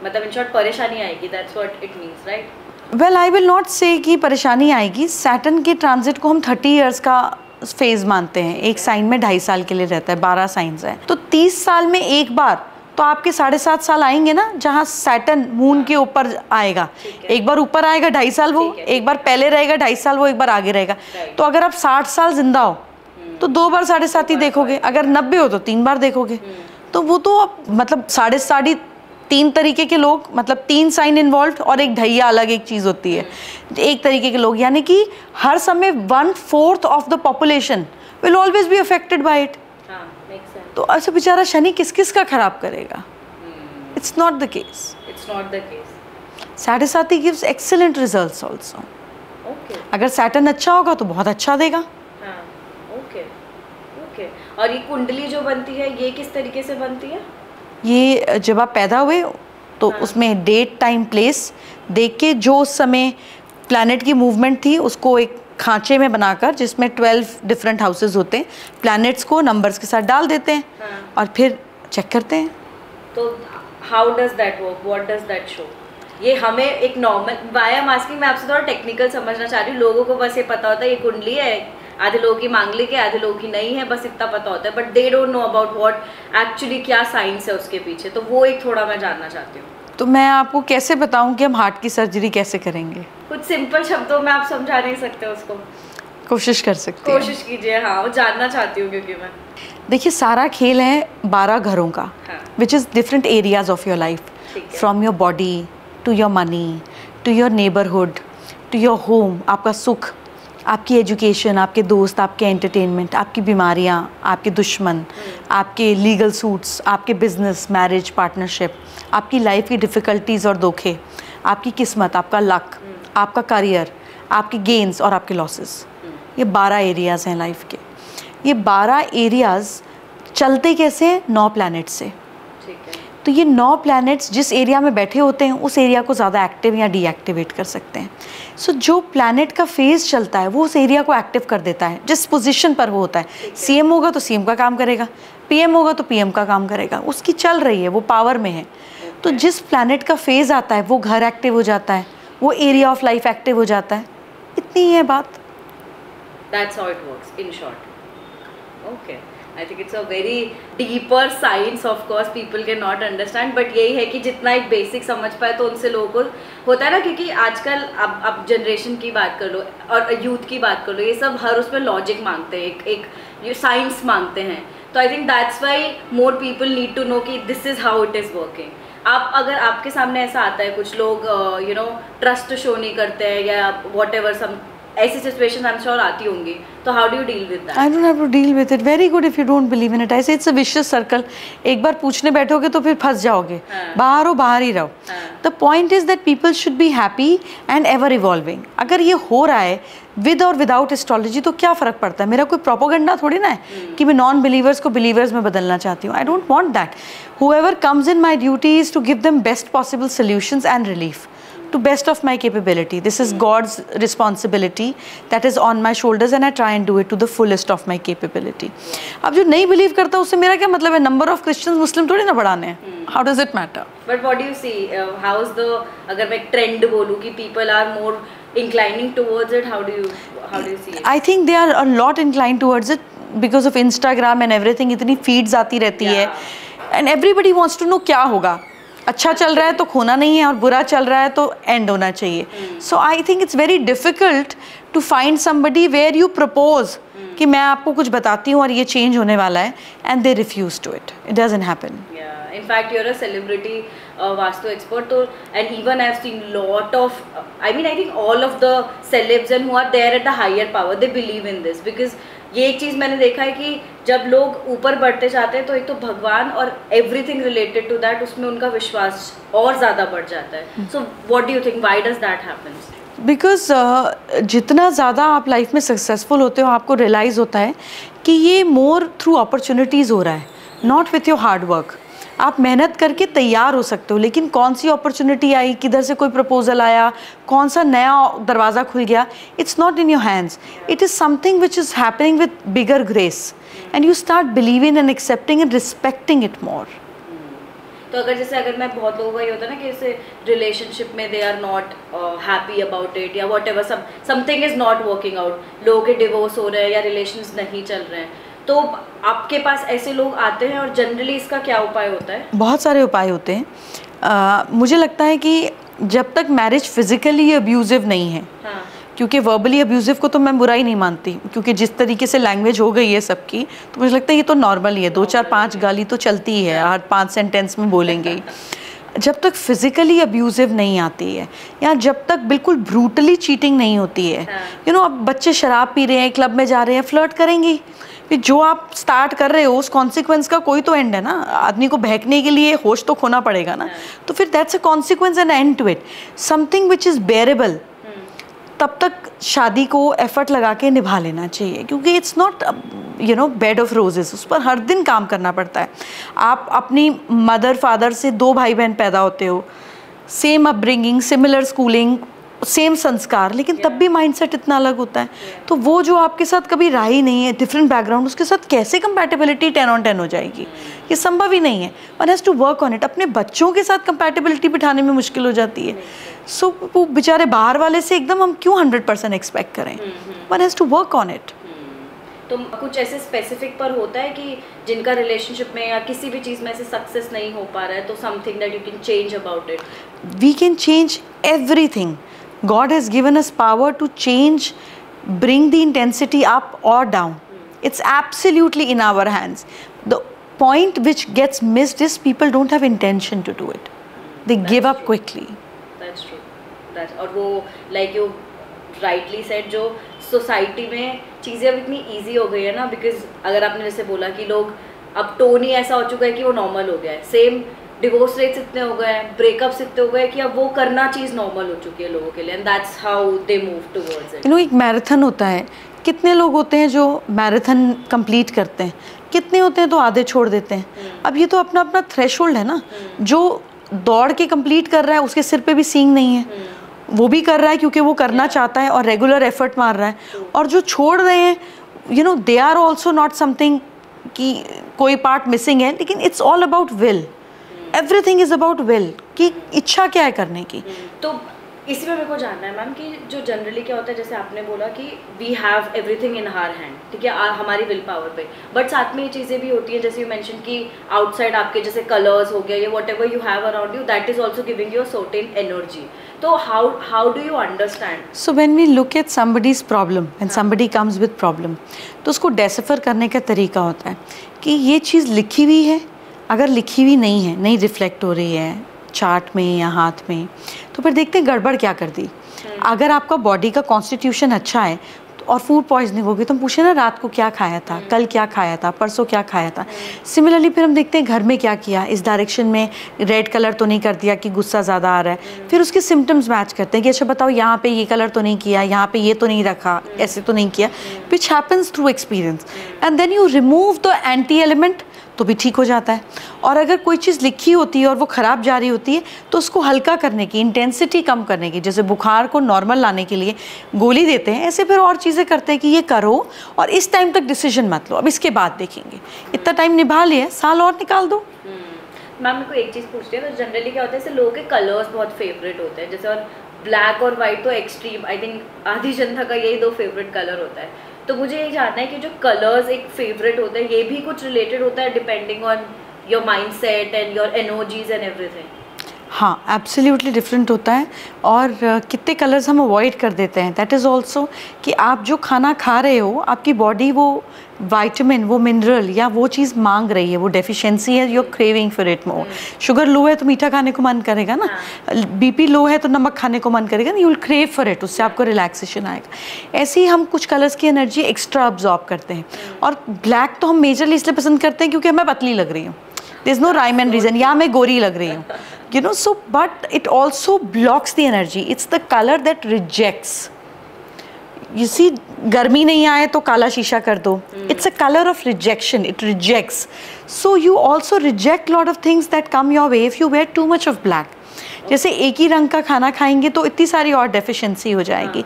[SPEAKER 2] मतलब इन शॉर्ट परेशानी आएगी, that's what it means, right?
[SPEAKER 1] Well, I will not से कि परेशानी आएगी। सैटर्न के ट्रांजिट को हम 30 इयर्स का फेज मानते हैं। एक साइन में 2.5 साल के लिए रहता है, 12 साइंस हैं, तो 30 साल में एक बार तो आपके 7.5 साल आएंगे ना, जहाँ सैटर्न मून के ऊपर आएगा। एक बार ऊपर आएगा 2.5 साल वो, एक बार पहले रहेगा 2.5 साल वो, एक बार आगे रहेगा। तो अगर आप 60 साल जिंदा हो तो 2 बार 7.5 ही देखोगे, अगर 90 हो तो 3 बार देखोगे। तो वो तो मतलब 3.5 3 तरीके के लोग, मतलब 3 साइन इन्वॉल्व और एक ढैया अलग एक चीज़ होती है। एक तरीके के लोग, यानी कि हर समय 1/4 of the population will always be affected by it. तो अच्छा बेचारा शनि किस किस का खराब करेगा? It's not the case.
[SPEAKER 2] It's not the case.
[SPEAKER 1] 7.5 gives excellent results also. अगर सैटर्न अच्छा होगा तो बहुत अच्छा देगा।
[SPEAKER 2] Okay okay. और ये कुंडली जो बनती है ये किस तरीके से बनती है?
[SPEAKER 1] ये जब आप पैदा हुए तो उसमें डेट टाइम प्लेस देख के जो उस समय प्लैनेट की मूवमेंट थी उसको एक खांचे में बनाकर, जिसमें 12 डिफरेंट हाउसेस होते हैं, प्लैनेट्स को नंबर्स के साथ डाल देते हैं और फिर चेक करते हैं।
[SPEAKER 2] तो how does that work? What does that show? ये हमें एक normal, why I am asking, मैं आपसे थोड़ा टेक्निकल समझना चाह रही हूँ। लोगों को बस ये पता होता है ये कुंडली है, आधे लोगों की मांगलिक है, आधे लोगों की नहीं है, बस इतना पता होता है, but they don't know about what actually क्या साइंस है उसके पीछे। तो वो एक थोड़ा मैं जानना चाहती हूँ।
[SPEAKER 1] तो मैं आपको कैसे बताऊं कि हम हार्ट की सर्जरी कैसे करेंगे?
[SPEAKER 2] कुछ सिंपल शब्दों में आप समझा नहीं सकते उसको?
[SPEAKER 1] कोशिश कर सकते हैं।
[SPEAKER 2] कोशिश कीजिए। हाँ, वो जानना चाहती हूँ क्योंकि मैं,
[SPEAKER 1] देखिए सारा खेल है 12 घरों का, which is different areas of your life, from your body to your money to your neighbourhood to your home, आपका सुख, आपकी एजुकेशन, आपके दोस्त, आपके एंटरटेनमेंट, आपकी बीमारियाँ, आपके दुश्मन, आपके लीगल सूट्स, आपके बिजनेस, मैरिज, पार्टनरशिप, आपकी लाइफ की डिफ़िकल्टीज़ और धोखे, आपकी किस्मत, आपका लक, आपका करियर, आपके गेन्स और आपके लॉसेस। ये 12 एरियाज़ हैं लाइफ के। ये 12 एरियाज़ चलते कैसे हैं? 9 प्लैनेट से। तो ये 9 प्लैनेट्स जिस एरिया में बैठे होते हैं उस एरिया को ज़्यादा एक्टिव या डीएक्टिवेट कर सकते हैं। सो जो प्लैनेट का फेज़ चलता है वो उस एरिया को एक्टिव कर देता है जिस पोजीशन पर वो होता है। सीएम होगा तो सीएम का काम करेगा, पीएम होगा तो पीएम का काम करेगा, उसकी चल रही है, वो पावर में है। तो जिस प्लैनेट का फेज़ आता है वो घर एक्टिव हो जाता है, वो एरिया ऑफ लाइफ एक्टिव हो जाता है। इतनी ही है बात।
[SPEAKER 2] That's how it works, in short. Okay. I think it's a very deeper science, of course people cannot understand, but यही है कि जितना एक बेसिक समझ पाए तो उनसे लोगों को होता है ना, क्योंकि आजकल अब जनरेशन की बात कर लो और यूथ की बात कर लो, ये सब हर उसमें लॉजिक मांगते हैं, एक साइंस मांगते हैं। तो I think that's why more people need to know कि this is how it is working. आप अगर आपके सामने ऐसा आता है, कुछ लोग यू नो ट्रस्ट शो नहीं करते हैं या वॉट एवर, सम ऐसी सिचुएशन आई एम श्योर आती होंगी, तो how do you deal with that?
[SPEAKER 1] I don't have to deal with it. Very good if you don't believe in it. ऐसे it's a vicious circle. एक बार पूछने बैठोगे तो फिर फंस जाओगे। बाहर हो, बाहर ही रहो। The point is that people should be happy and ever evolving. अगर ये हो रहा है विद और विदाउट एस्ट्रोलॉजी तो क्या फ़र्क पड़ता है? मेरा कोई प्रोपोगंडा थोड़ी ना है कि मैं नॉन बिलीवर्स को बिलीवर्स में बदलना चाहती हूँ। I don't want that. Whoever comes in my duty is to give them best possible solutions and relief to best of my capability. This is God's responsibility that is on my shoulders and I try and do it to the fullest of my capability. अब जो नहीं believe करता उससे मेरा क्या मतलब है? Number of Christians मुस्लिम थोड़ी ना बढ़ाने हैं। How does it matter?
[SPEAKER 2] But what do you see, how is the, अगर मैं एक ट्रेंड बोलूँ कि people are more inclining towards it, how do you see it?
[SPEAKER 1] I think they are a lot inclined towards it because of Instagram and everything. इतनी feeds आती रहती है and everybody wants to know क्या होगा। अच्छा चल रहा है तो खोना नहीं है और बुरा चल रहा है तो एंड होना चाहिए। So I think it's very difficult to find somebody where you propose कि मैं आपको कुछ बताती हूँ और ये चेंज होने वाला है and they refuse to it. It doesn't happen.
[SPEAKER 2] In fact, you're a celebrity Vastu expert, and even I've seen lot of, I mean, I think all of the celebs and who are there at the higher power, they believe in this because ये एक चीज़ मैंने देखा है कि जब लोग ऊपर बढ़ते जाते हैं तो एक तो भगवान और एवरीथिंग रिलेटेड टू दैट, उसमें उनका विश्वास और ज़्यादा बढ़ जाता है। So what do you think, why does that happen?
[SPEAKER 1] Because जितना ज़्यादा आप लाइफ में सक्सेसफुल होते हो आपको रियलाइज़ होता है कि ये मोर थ्रू अपॉर्चुनिटीज़ हो रहा है, not with your hard work. आप मेहनत करके तैयार हो सकते हो, लेकिन कौन सी अपॉर्चुनिटी आई, किधर से कोई प्रपोजल आया, कौन सा नया दरवाज़ा खुल गया, it's not in your hands. It is something which is happening with bigger grace and you start believing and accepting and respecting it more.
[SPEAKER 2] तो अगर जैसे अगर मैं बहुत लोगों का ये होता है ना कि जैसे रिलेशनशिप में they are not happy about it या whatever, something is not working out, लोगों के डिवोर्स हो रहे हैं या रिलेशंस नहीं चल रहे हैं, तो आपके पास ऐसे लोग आते हैं और जनरली इसका क्या उपाय होता है? बहुत सारे उपाय होते हैं।
[SPEAKER 1] मुझे लगता है कि जब तक मैरिज फिजिकली अब्यूजिव नहीं है, क्योंकि वर्बली अब्यूजिव को तो मैं बुरा ही नहीं मानती, क्योंकि जिस तरीके से लैंग्वेज हो गई है सबकी, तो मुझे लगता है ये तो नॉर्मल ही है, 2-4-5 गाली तो चलती ही है, हर 5 सेंटेंस में बोलेंगे। जब तक फिजिकली अब्यूजिव नहीं आती है या जब तक बिल्कुल ब्रूटली चीटिंग नहीं होती है, यू नो, अब बच्चे शराब पी रहे हैं, क्लब में जा रहे हैं, फ्लर्ट करेंगी, फिर जो आप स्टार्ट कर रहे हो उस कॉन्सिक्वेंस का कोई तो एंड है ना। आदमी को बहकने के लिए होश तो खोना पड़ेगा ना, तो फिर that's a consequence and end to it, something which is bearable. तब तक शादी को एफर्ट लगा के निभा लेना चाहिए, क्योंकि it's not you know bed of roses, उस पर हर दिन काम करना पड़ता है। आप अपनी मदर फादर से 2 भाई बहन पैदा होते हो, same upbringing, similar schooling, same संस्कार, लेकिन तब भी माइंडसेट इतना अलग होता है। तो वो जो आपके साथ कभी रहा ही नहीं है, डिफरेंट बैकग्राउंड, उसके साथ कैसे कंपैटिबिलिटी 10 on 10 हो जाएगी? ये संभव ही नहीं है। One has to work on it. अपने बच्चों के साथ कंपैटिबिलिटी बिठाने में मुश्किल हो जाती है। सो वो बेचारे बाहर वाले से एकदम हम क्यों 100% एक्सपेक्ट करें? One has to work on it.
[SPEAKER 2] तो कुछ ऐसे स्पेसिफिक पर होता है कि जिनका रिलेशनशिप में या किसी भी चीज़ में ऐसे सक्सेस नहीं हो पा रहा है, तो something that you can change about it?
[SPEAKER 1] We can change everything. God has given us power to change, bring the intensity up or down. It's absolutely in our hands. The point which gets missed is people don't have intention to do it. They give up quickly.
[SPEAKER 2] That's true. और वो like you rightly said, जो society में चीज़ें अब इतनी easy हो गई है ना, बिकॉज अगर आपने जैसे बोला कि लोग अब टोन ही ऐसा हो चुका है कि वो नॉर्मल हो गया है, सेम डिवोर्स रेट्स इतने हो गए हैं, ब्रेकअप्स इतने हो गए कि अब वो करना चीज़ नॉर्मल हो चुकी है लोगों के लिए, and that's how they move towards it.
[SPEAKER 1] एक मैराथन होता है, कितने लोग होते हैं जो मैराथन कंप्लीट करते हैं, कितने होते हैं तो आधे छोड़ देते हैं। अब ये तो अपना अपना थ्रेशोल्ड है ना, जो दौड़ के कंप्लीट कर रहा है उसके सिर पे भी सींग नहीं है, वो भी कर रहा है क्योंकि वो करना चाहता है और रेगुलर एफर्ट मार रहा है। और जो छोड़ रहे हैं they are also not something कि कोई पार्ट मिसिंग है, लेकिन it's all about will, everything is about will, कि इच्छा क्या है करने की।
[SPEAKER 2] तो इसी में मेरे को जानना है मैम कि जो जनरली क्या होता है, जैसे आपने बोला कि we have everything in our hand, ठीक है, हमारी विल पावर पे, बट साथ में ये चीज़ें भी होती हैं जैसे यू मेंशन कि आउटसाइड आपके जैसे कलर्स हो गया या whatever you have around you, that is also giving you a certain energy. तो how do you understand?
[SPEAKER 1] So when we look at somebody's problem, when somebody comes with problem, तो उसको decipher करने का तरीका होता है कि ये चीज़ लिखी हुई है, अगर लिखी हुई नहीं है, नहीं रिफ्लेक्ट हो रही है चार्ट में या हाथ में, तो फिर देखते हैं गड़बड़ क्या कर दी। अगर आपका बॉडी का कॉन्स्टिट्यूशन अच्छा है और फूड पॉइजनिंग होगी तो हम पूछे ना रात को क्या खाया था, कल क्या खाया था, परसों क्या खाया था। सिमिलरली फिर हम देखते हैं घर में क्या किया, इस डायरेक्शन में रेड कलर तो नहीं कर दिया कि गुस्सा ज़्यादा आ रहा है, फिर उसके सिम्टम्स मैच करते हैं कि अच्छा बताओ यहाँ पे ये कलर तो नहीं किया, यहाँ पे ये तो नहीं रखा, ऐसे तो नहीं किया, which happens through experience, and then you remove the anti element तो भी ठीक हो जाता है। और अगर कोई चीज़ लिखी होती है और वो ख़राब जा रही होती है तो उसको हल्का करने की, इंटेंसिटी कम करने की, जैसे बुखार को नॉर्मल लाने के लिए गोली देते हैं, ऐसे फिर और चीज़ें करते हैं कि ये करो और इस टाइम तक डिसीजन मत लो, अब इसके बाद देखेंगे, इतना टाइम निभा लिया, साल और निकाल दो।
[SPEAKER 2] मैम मेरे को एक चीज़ पूछती है, तो जनरली क्या होता है, जैसे लोगों के कलर्स बहुत फेवरेट होते हैं, जैसे और ब्लैक और वाइट तो एक्सट्रीम, आई थिंक आधी जनता का यही दो फेवरेट कलर होता है। तो मुझे ये जानना है कि जो कलर्स एक फेवरेट होता है, ये भी कुछ रिलेटेड होता है depending on your mindset and your energies and everything?
[SPEAKER 1] हाँ, एब्सोल्युटली डिफरेंट होता है। और कितने कलर्स हम अवॉइड कर देते हैं, दैट इज़ ऑल्सो कि आप जो खाना खा रहे हो, आपकी बॉडी वो विटामिन, वो मिनरल या वो चीज़ मांग रही है, वो डेफिशिएंसी है, your craving for it more. Sugar लो है तो मीठा खाने को मन करेगा ना, बीपी लो है तो नमक खाने को मन करेगा ना, you will crave for it, उससे आपको रिलैक्सेशन आएगा। ऐसे ही हम कुछ कलर्स की एनर्जी एक्स्ट्रा अब्जॉर्ब करते हैं। और ब्लैक तो हम मेजरली इसलिए पसंद करते हैं क्योंकि मैं पतली लग रही हूँ, there is no rhyme and reason, या मैं गोरी लग रही हूँ, so but it also blocks the energy. It's the color that rejects. You see, गर्मी नहीं आए तो काला शीशा कर दो. It's a color of rejection. It rejects. So you also reject lot of things that come your way if you wear too much of black. जैसे एक ही रंग का खाना खाएंगे तो इतनी सारी और डेफिशिएंसी हो जाएगी.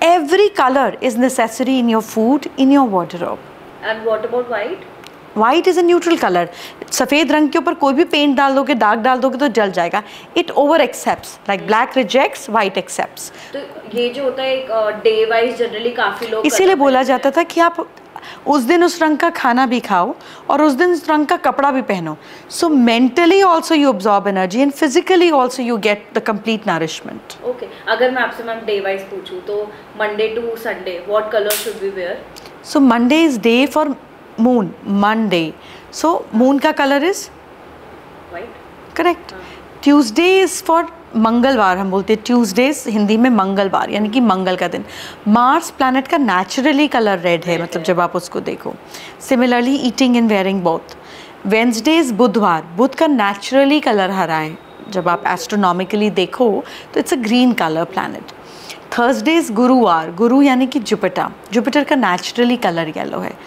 [SPEAKER 1] Every color is necessary in your food, in your wardrobe.
[SPEAKER 2] And what about white?
[SPEAKER 1] White is a neutral colour. सफ़ेद रंग के ऊपर कोई भी पेंट डाल दोगे, दाग डाल दोगे तो जल जाएगा. It over accepts, like black rejects, white accepts.
[SPEAKER 2] तो ये जो होता है डे वाइज जनरली काफ़ी लोग,
[SPEAKER 1] इसीलिए बोला जाता था कि आप उस दिन उस रंग का खाना भी खाओ और उस दिन उस रंग का कपड़ा भी पहनो. So mentally also you absorb energy and physically also you get the complete nourishment.
[SPEAKER 2] Okay, अगर मैं आपसे मैम डे वाइज पूछूँ तो Monday to Sunday what colour should we wear?
[SPEAKER 1] So Monday is day for moon, Monday, so moon का color is
[SPEAKER 2] white,
[SPEAKER 1] correct. Tuesday is for मंगलवार, हम बोलते हैं Tuesdays हिंदी में मंगलवार, यानी कि मंगल का दिन. मार्स प्लैनेट का नेचुरली कलर रेड है, मतलब जब आप उसको देखो. Similarly eating and wearing both. Wednesday is बुधवार, बुध का नेचुरली कलर हरा है, जब आप एस्ट्रोनॉमिकली देखो तो it's a green colour planet. Thursday is गुरुवार, गुरु यानी कि जुपिटर, जुपिटर का नेचुरली कलर येलो है.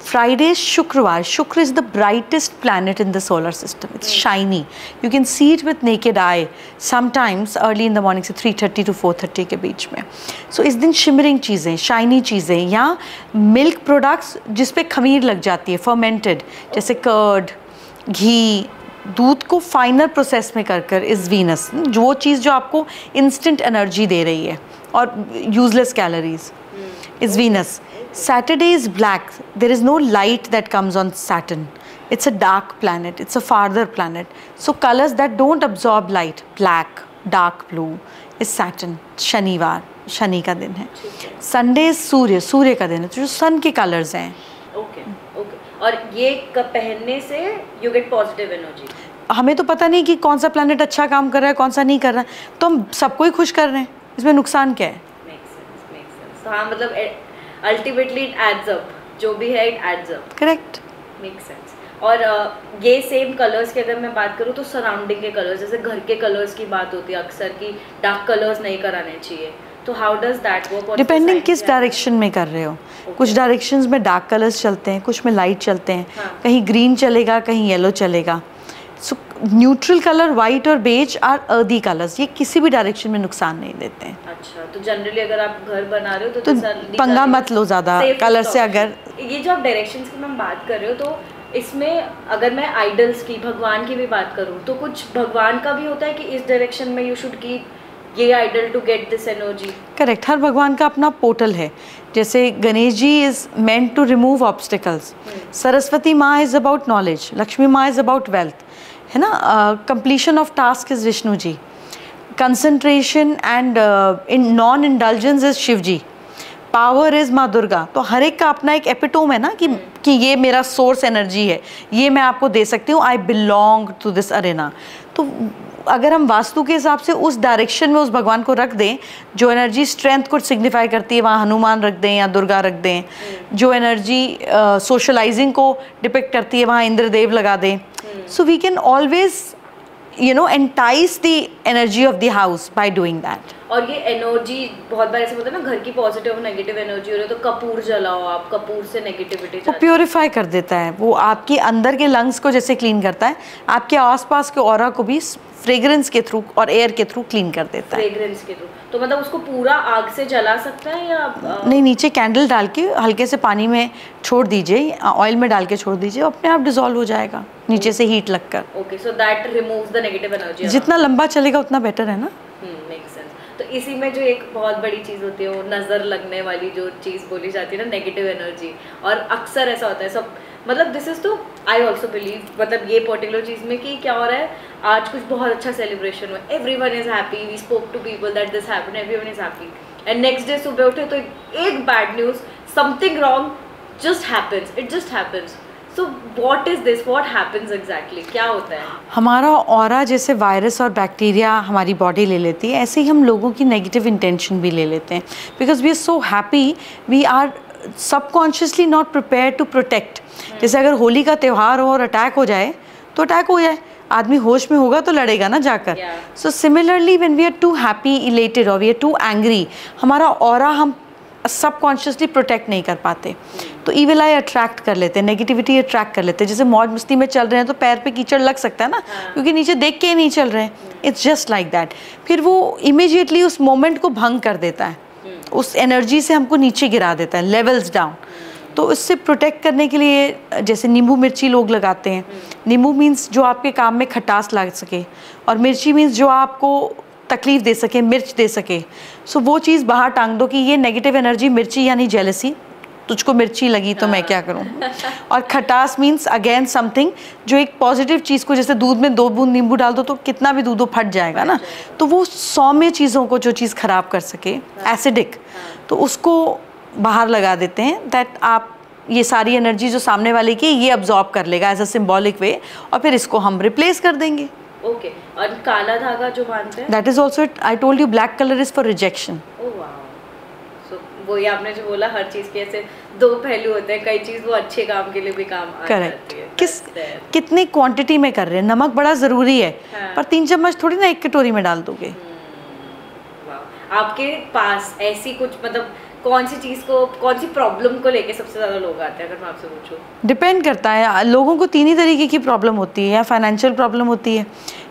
[SPEAKER 1] Friday, शुक्रवार, शुक्र is the brightest planet in the solar system. It's shiny. You can see it with naked eye. Sometimes early in the morning से 3:30 to 4:30 के बीच में. So इस दिन shimmering चीज़ें, shiny चीज़ें या milk products जिस पे खमीर लग जाती है, fermented, जैसे curd, घी, दूध को फाइनर प्रोसेस में कर इस वीनस, जो चीज़ जो आपको इंस्टेंट एनर्जी दे रही है और useless calories. is Venus. Saturday is black. There is no light that comes on Saturn. It's a dark planet. It's a farther planet. So colors that don't absorb light, black, dark blue, is Saturn. शनिवार, शनि का दिन है. Sunday is सूर्य, सूर्य का दिन है. तो जो सन के कलर्स हैं.
[SPEAKER 2] ओके. और ये पहनने से यू गेट पॉजिटिव एनर्जी.
[SPEAKER 1] हमें तो पता नहीं कि कौन सा प्लैनेट अच्छा काम कर रहा है, कौन सा नहीं कर रहा है, तो हम सबको ही खुश कर रहे हैं. इसमें नुकसान क्या है?
[SPEAKER 2] Makes sense. तो हाँ, मतलब अल्टीमेटली इट एड्स अप. जो भी है it adds up.
[SPEAKER 1] Correct.
[SPEAKER 2] Makes sense. और ये सेम कलर्स की अगर मैं बात करूँ तो सराउंडिंग के कलर्स, जैसे घर के कलर्स की बात होती है अक्सर कि डार्क कलर्स नहीं कराने चाहिए. तो how does that work?
[SPEAKER 1] Depending किस डायरेक्शन में कर रहे हो. कुछ डायरेक्शंस में डार्क कलर्स चलते हैं, कुछ में लाइट चलते हैं. कहीं ग्रीन चलेगा, कहीं येलो चलेगा. सो न्यूट्रल कलर वाइट और बेज आर अर्दी कलर्स. ये किसी भी डायरेक्शन में नुकसान नहीं देते हैं.
[SPEAKER 2] अच्छा, तो जनरली अगर आप घर बना रहे हो तो
[SPEAKER 1] पंगा मत लो ज़्यादा कलर से. अगर
[SPEAKER 2] ये जो आप डायरेक्शंस की मैं बात कर रहे हो, तो इसमें अगर मैं आइडल्स की, भगवान की भी बात करूँ तो कुछ भगवान का भी होता है कि इस डायरेक्शन में यू शुड कीप ये idol to get this energy.
[SPEAKER 1] Correct. हर भगवान का अपना पोर्टल है. जैसे Ganesh ji is meant to remove obstacles. Saraswati maa is about knowledge. Lakshmi माँ इज अबाउट वेल्थ, है ना. Completion of task is Vishnu ji. Concentration and in non indulgence is Shiv ji. Power is माँ दुर्गा. तो हर एक का अपना एक एपिटोम है ना कि ये मेरा सोर्स एनर्जी है, ये मैं आपको दे सकती हूँ. I belong to this arena. तो अगर हम वास्तु के हिसाब से उस डायरेक्शन में उस भगवान को रख दें, जो एनर्जी स्ट्रेंथ को सिग्निफाई करती है वहाँ हनुमान रख दें या दुर्गा रख दें. जो एनर्जी सोशलाइजिंग को डिपिक्ट करती है वहाँ इंद्रदेव लगा दें. So we can always entice the energy of the house by doing that.
[SPEAKER 2] और ये एनर्जी बहुत बार ऐसे होता है ना, घर की पॉजिटिव और नेगेटिव एनर्जी हो रही है तो कपूर जलाओ आप. कपूर से नेगेटिविटी
[SPEAKER 1] वो प्योरीफाई कर देता है. वो आपके अंदर के लंग्स को जैसे क्लीन करता है, आपके आसपास के ऑरा को भी फ्रेग्रेंस के थ्रू और एयर के थ्रू क्लीन कर देता है.
[SPEAKER 2] फ्रेग्रेंस के थ्रू. तो मतलब उसको पूरा आग से जला सकता है या
[SPEAKER 1] नहीं, नीचे कैंडल डाल के हल्के से पानी में छोड़ दीजिए, ऑयल में डाल के छोड़ दीजिए, अपने आप डिसॉल्व हो जाएगा नीचे से हीट लगकर.
[SPEAKER 2] Okay, so that removes the negative energy.
[SPEAKER 1] जितना लंबा चलेगा उतना बेटर है ना.
[SPEAKER 2] Makes sense. तो इसी में जो एक बहुत बड़ी चीज़ होती है वो नज़र लगने वाली जो चीज़ बोली जाती है ना, नेगेटिव एनर्जी. और अक्सर ऐसा होता है सब, मतलब दिस इज़ तो आई ऑल्सो बिलीव, मतलब ये पर्टिकुलर चीज़ में कि क्या हो रहा है, आज कुछ बहुत अच्छा सेलिब्रेशन हुआ, everyone is happy, we spoke to people that this happened, everyone is happy, and next day सुबह उठे तो एक bad news, something wrong just happens, it just happens. So what is this, what happens exactly, क्या होता है?
[SPEAKER 1] हमारा aura जैसे virus और बैक्टीरिया हमारी बॉडी ले लेती है, ऐसे ही हम लोगों की नेगेटिव इंटेंशन भी ले लेते हैं. Because we are so happy, we are subconsciously not prepare to protect. जैसे अगर होली का त्यौहार हो और अटैक हो जाए तो अटैक हो जाए, आदमी होश में होगा तो लड़ेगा ना जाकर. So similarly when we are too happy, elated और वी आर टू एंग्री, हमारा ऑरा हम सबकॉन्शियसली प्रोटेक्ट नहीं कर पाते. तो ईविल आई अट्रैक्ट कर लेते हैं, नेगेटिविटी अट्रैक्ट कर लेते हैं. जैसे मौज मस्ती में चल रहे हैं तो पैर पे कीचड़ लग सकता है ना, क्योंकि नीचे देख के ही नहीं चल रहे हैं. It's just like that. फिर वो इमीडिएटली उस मोमेंट को भंग कर देता है, उस एनर्जी से हमको नीचे गिरा देता है, लेवल्स डाउन. तो इससे प्रोटेक्ट करने के लिए जैसे नींबू मिर्ची लोग लगाते हैं. नींबू मीन्स जो आपके काम में खटास ला सके, और मिर्ची मीन्स जो आपको तकलीफ दे सके, मिर्च दे सके. सो वो चीज़ बाहर टांग दो कि ये नेगेटिव एनर्जी, मिर्ची यानी जेलसी, तुझको मिर्ची लगी तो मैं क्या करूं. और खटास मीन्स अगेन समथिंग जो एक पॉजिटिव चीज़ को, जैसे दूध में 2 बूंद नींबू डाल दो तो कितना भी दूध हो फट जाएगा ना. तो वो सौम्य चीज़ों को, जो चीज़ ख़राब कर सके, एसिडिक, तो उसको बाहर लगा देते हैं. दैट आप ये सारी एनर्जी जो सामने वाले की ये अब्जॉर्ब कर लेगा एज अ सिम्बॉलिक वे, और फिर इसको हम रिप्लेस कर देंगे.
[SPEAKER 2] ओके. और काला धागा जो बांधते हैं,
[SPEAKER 1] that is also, I told you, black colour is for rejection.
[SPEAKER 2] Oh wow. So वो ये आपने जो बोला, हर चीज़ के ऐसे 2 पहलू होते हैं. कई चीज़ वो अच्छे काम के लिए भी काम आ जाती है.
[SPEAKER 1] कितनी क्वांटिटी में कर रहे हैं. नमक बड़ा ज़रूरी है, पर 3 चम्मच थोड़ी ना एक कटोरी में डाल दोगे.
[SPEAKER 2] आपके पास ऐसी कुछ, मतलब कौन सी चीज़ को, कौन सी प्रॉब्लम को लेके सबसे ज़्यादा लोग आते हैं, अगर मैं आपसे पूछूं?
[SPEAKER 1] डिपेंड करता है. लोगों को 3 ही तरीके की प्रॉब्लम होती है, या फाइनेंशियल प्रॉब्लम होती है,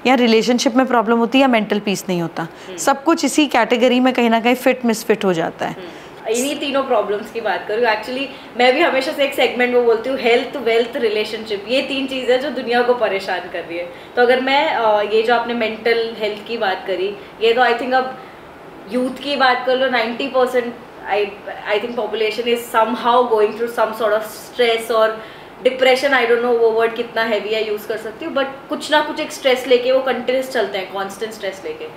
[SPEAKER 1] या रिलेशनशिप में प्रॉब्लम होती है, या मेंटल पीस नहीं होता. सब कुछ इसी कैटेगरी में कहीं ना कहीं फिट मिसफिट हो जाता है.
[SPEAKER 2] इन्हीं तीनों प्रॉब्लम्स की बात करूँ, एक्चुअली मैं भी हमेशा से एक सेगमेंट में बोलती हूँ, हेल्थ, वेल्थ, रिलेशनशिप, ये 3 चीज़ें जो दुनिया को परेशान कर रही है. तो अगर मैं ये जो आपने मेंटल हेल्थ की बात करी, ये तो आई थिंक अब यूथ की बात कर लो, 90% I think population is somehow going through some sort of stress or depression, I don't no वो वर्ड कितना हैवी है यूज़ कर सकती हूँ, बट कुछ ना कुछ एक स्ट्रेस लेके वो कंटिन्यूस चलते हैं, कांस्टेंट स्ट्रेस लेके।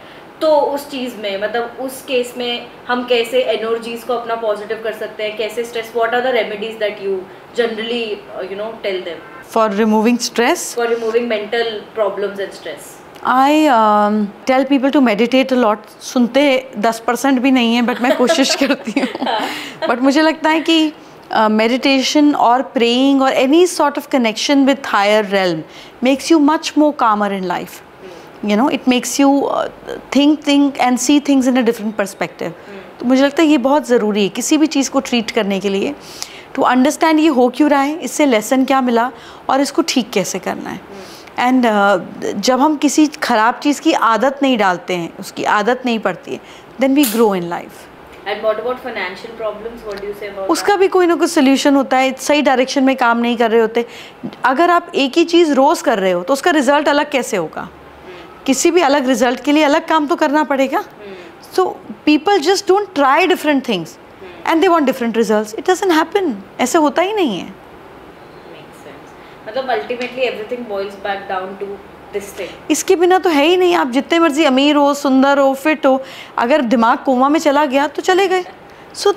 [SPEAKER 2] तो उस चीज़ में मतलब उस केस में हम कैसे एनर्जीज को अपना पॉजिटिव कर सकते हैं, कैसे stress, what are the remedies that you generally you know tell them
[SPEAKER 1] for removing stress,
[SPEAKER 2] for removing mental problems and stress?
[SPEAKER 1] I tell people to meditate a lot. सुनते 10% भी नहीं है, बट मैं कोशिश करती हूँ। बट मुझे लगता है कि meditation or praying or any sort of connection with higher realm makes you much more calmer in life. You know, it makes you think and see things in a different perspective. तो मुझे लगता है ये बहुत ज़रूरी है किसी भी चीज़ को ट्रीट करने के लिए, टू अंडरस्टैंड ये हो क्यों रहा है, इससे लेसन क्या मिला और इसको ठीक कैसे करना है। एंड जब हम किसी ख़राब चीज़ की आदत नहीं डालते हैं, उसकी आदत नहीं पड़ती है, then we grow in life.
[SPEAKER 2] And what about financial problems? What do you say about
[SPEAKER 1] उसका भी कोई ना कोई सोल्यूशन होता है। सही डायरेक्शन में काम नहीं कर रहे होते। अगर आप एक ही चीज़ रोज़ कर रहे हो तो उसका रिजल्ट अलग कैसे होगा? किसी भी अलग रिजल्ट के लिए अलग काम तो करना पड़ेगा। So people just don't try different things and they want different results. It doesn't happen, ऐसे होता ही नहीं है।
[SPEAKER 2] मतलब ultimately everything boils back down to this thing.
[SPEAKER 1] इसके बिना तो है ही नहीं। आप जितने मर्जी अमीर हो, सुंदर हो, फिट हो, अगर दिमाग कोमा में चला गया तो चले गए। So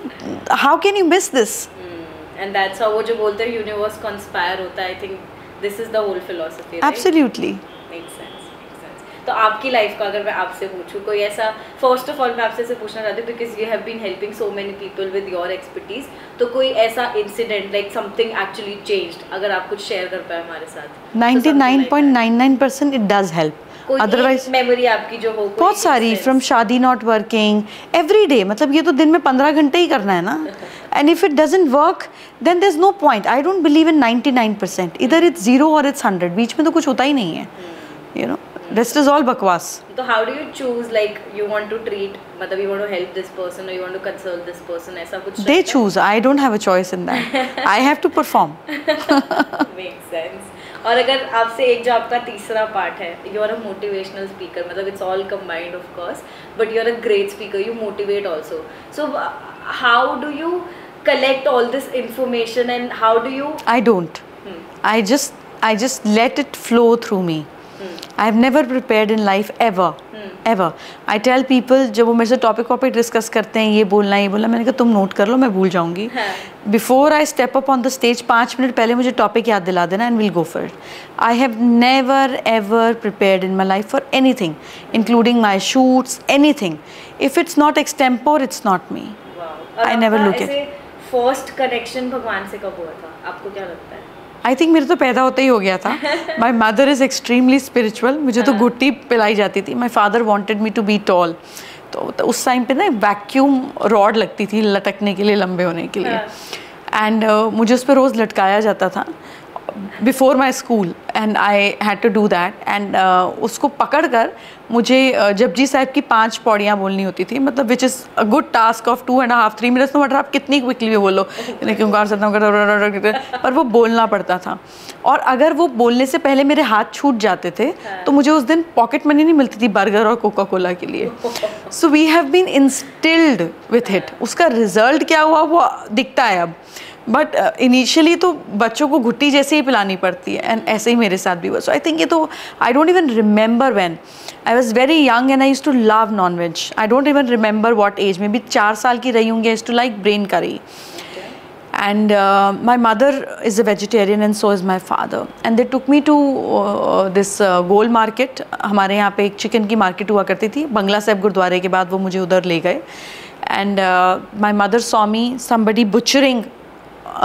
[SPEAKER 1] how can you miss this?
[SPEAKER 2] And that's how वो जो बोलते हैं यूनिवर्स कंस्पायर होता है। I think this is the whole philosophy.
[SPEAKER 1] Absolutely
[SPEAKER 2] makes sense. तो आपकी लाइफ का अगर मैं आपसे पूछूं कोई ऐसा, फर्स्ट ऑफ ऑल मैं आपसे पूछना चाहती हूँ because you have been helping so many people with your expertise, तो कोई ऐसा incident like something actually changed, अगर आप कुछ शेयर कर पाए हमारे साथ?
[SPEAKER 1] 99.99% it does help. Otherwise
[SPEAKER 2] memory आपकी जो हो
[SPEAKER 1] बहुत सारी, फ्रॉम शादी नॉट वर्किंग, एवरी डे, मतलब ये तो दिन में 15 घंटे ही करना है ना। And if it doesn't work then there is no point. I don't believe in 99%, इधर इट्स 0 और इट्स 100, बीच में तो कुछ होता ही नहीं है। You no, rest is all bakwas.
[SPEAKER 2] So how do you choose, like you want to treat, मतलब you want to help this person or you want to console this person, ऐसा कुछ?
[SPEAKER 1] They choose. I don't have a choice in that. I have to perform.
[SPEAKER 2] Makes sense. और अगर आपसे एक जो आपका तीसरा पार्ट है, you are a motivational speaker, मतलब it's all combined of course, but you are a great speaker, you motivate also. So how do you collect all this information and how do you?
[SPEAKER 1] I don't. I just let it flow through me. I've never prepared in life ever. Ever. I tell people, जब वो मेरे से topic discuss करते हैं, ये बोलना, मैंने कहा तुम नोट कर लो, मैं भूल जाऊंगी। Before I step up on the stage 5 minute पहले मुझे टॉपिक याद दिला देना and will go for it. I have never ever prepared in my life for anything, including my shoots, anything. If it's not extempore, it's not me. I never look it.
[SPEAKER 2] First connection भगवान से कब हुआ था, आपको क्या लगता है?
[SPEAKER 1] I think मेरे तो पैदा होते ही हो गया था। My mother is extremely spiritual. मुझे तो गुट्टी पिलाई जाती थी। My father wanted me to be tall. तो उस टाइम पे ना वैक्यूम रॉड लगती थी लटकने के लिए, लंबे होने के लिए, एंड मुझे उस पर रोज़ लटकाया जाता था before my school and I had to do that. And उसको पकड़ कर मुझे जपजी साहिब की 5 पौड़ियाँ बोलनी होती थी, मतलब which is a good task of 2.5-3 minutes. No matter आप कितनी क्विकली भी बोलो, पर वो बोलना पड़ता था। और अगर वो बोलने से पहले मेरे हाथ छूट जाते थे तो मुझे उस दिन पॉकेट मनी नहीं मिलती थी बर्गर और कोका कोला के लिए। So we have been instilled with it. उसका रिजल्ट क्या हुआ वो दिखता है अब, बट इनिशियली तो बच्चों को घुट्टी जैसे ही पिलानी पड़ती है, एंड ऐसे ही मेरे साथ भी हुआ। सो आई थिंक ये तो I don't even remember when I was very young and I used to love non veg. I don't even remember what age में भी 4 साल की रही होंगी। I used to like brain curry. And my mother is a vegetarian and so is my father. And they took me to this goal market. हमारे यहाँ पे एक चिकन की मार्केट हुआ करती थी बंगला साहिब गुरुद्वारे के बाद, वो मुझे उधर ले गए। And my mother saw me somebody butchering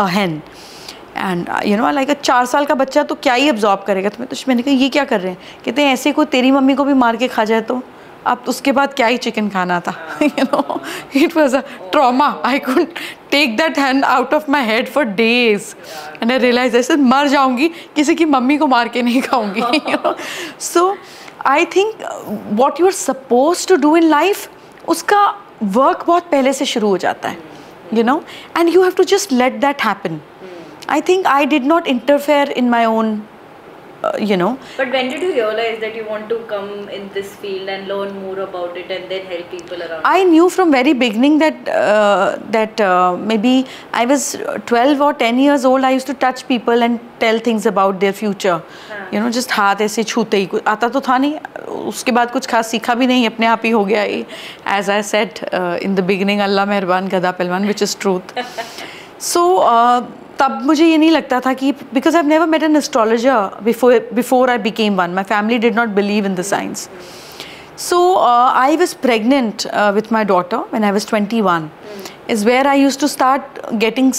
[SPEAKER 1] a hen. And you know, like 4 साल का बच्चा तो क्या ही अब्जॉर्ब करेगा तुम्हें। तो मैंने कहा ये क्या कर रहे हैं? कहते हैं ऐसे कोई तेरी मम्मी को भी मार के खा जाए तो अब उसके बाद क्या ही चिकन खाना था। You know, it was a trauma. I couldn't take that hand out of my head for days. And I realized ऐसे मर जाऊंगी, किसी की मम्मी को मार के नहीं खाऊंगी। You know? So I think what you are supposed to do in life, उसका work बहुत पहले से शुरू हो जाता है। You know, and you have to just let that happen. I think I did not interfere in my own you know.
[SPEAKER 2] But when did you realize that you want to come in this field and learn more about it and then help people around?
[SPEAKER 1] I knew from very beginning that maybe I was 12 or 10 years old. I used to touch people and tell things about their future. You know, just हाथ ऐसे छूते ही, कुछ आता तो था नहीं, उसके बाद कुछ खास सीखा भी नहीं, अपने आप ही हो गया ये. As I said in the beginning, अल्लाह मेहरबान गधा पहलवान, which is truth. So तब मुझे ये नहीं लगता था कि because I've never met an astrologer before I became one. My family did not believe in the science. So I was pregnant with my daughter when I was 21. Is where I used to start getting,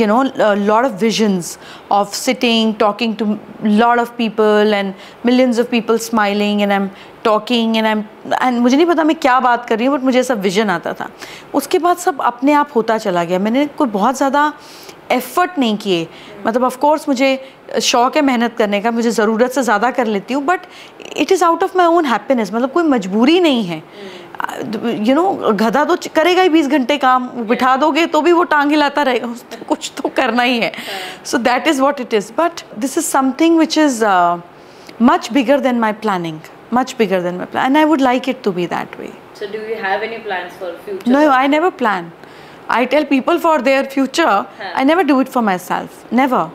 [SPEAKER 1] you know, a lot of visions of sitting, talking to a lot of people and millions of people smiling, and I'm talking and मुझे नहीं पता मैं क्या बात कर रही हूँ, but मुझे ऐसा विजन आता था. उसके बाद सब अपने आप होता चला गया. मैंने कोई बहुत ज़्यादा एफर्ट नहीं किए. मतलब ऑफ कोर्स मुझे शौक है मेहनत करने का, मुझे ज़रूरत से ज़्यादा कर लेती हूँ, but it is out of my own happiness. मतलब कोई मजबूरी नहीं है. यू नो, गधा तो करेगा ही 20 घंटे काम, बिठा दोगे तो भी वो टांग हिलाता रहेगा, उसको कुछ तो करना ही है. So that is what it is. But this is something which is much bigger than my planning, much bigger than my plan, and I would like it to be that way.
[SPEAKER 2] So do you have any plans for future?
[SPEAKER 1] No, I never plan. I tell people for their future. I never do it for myself. Never.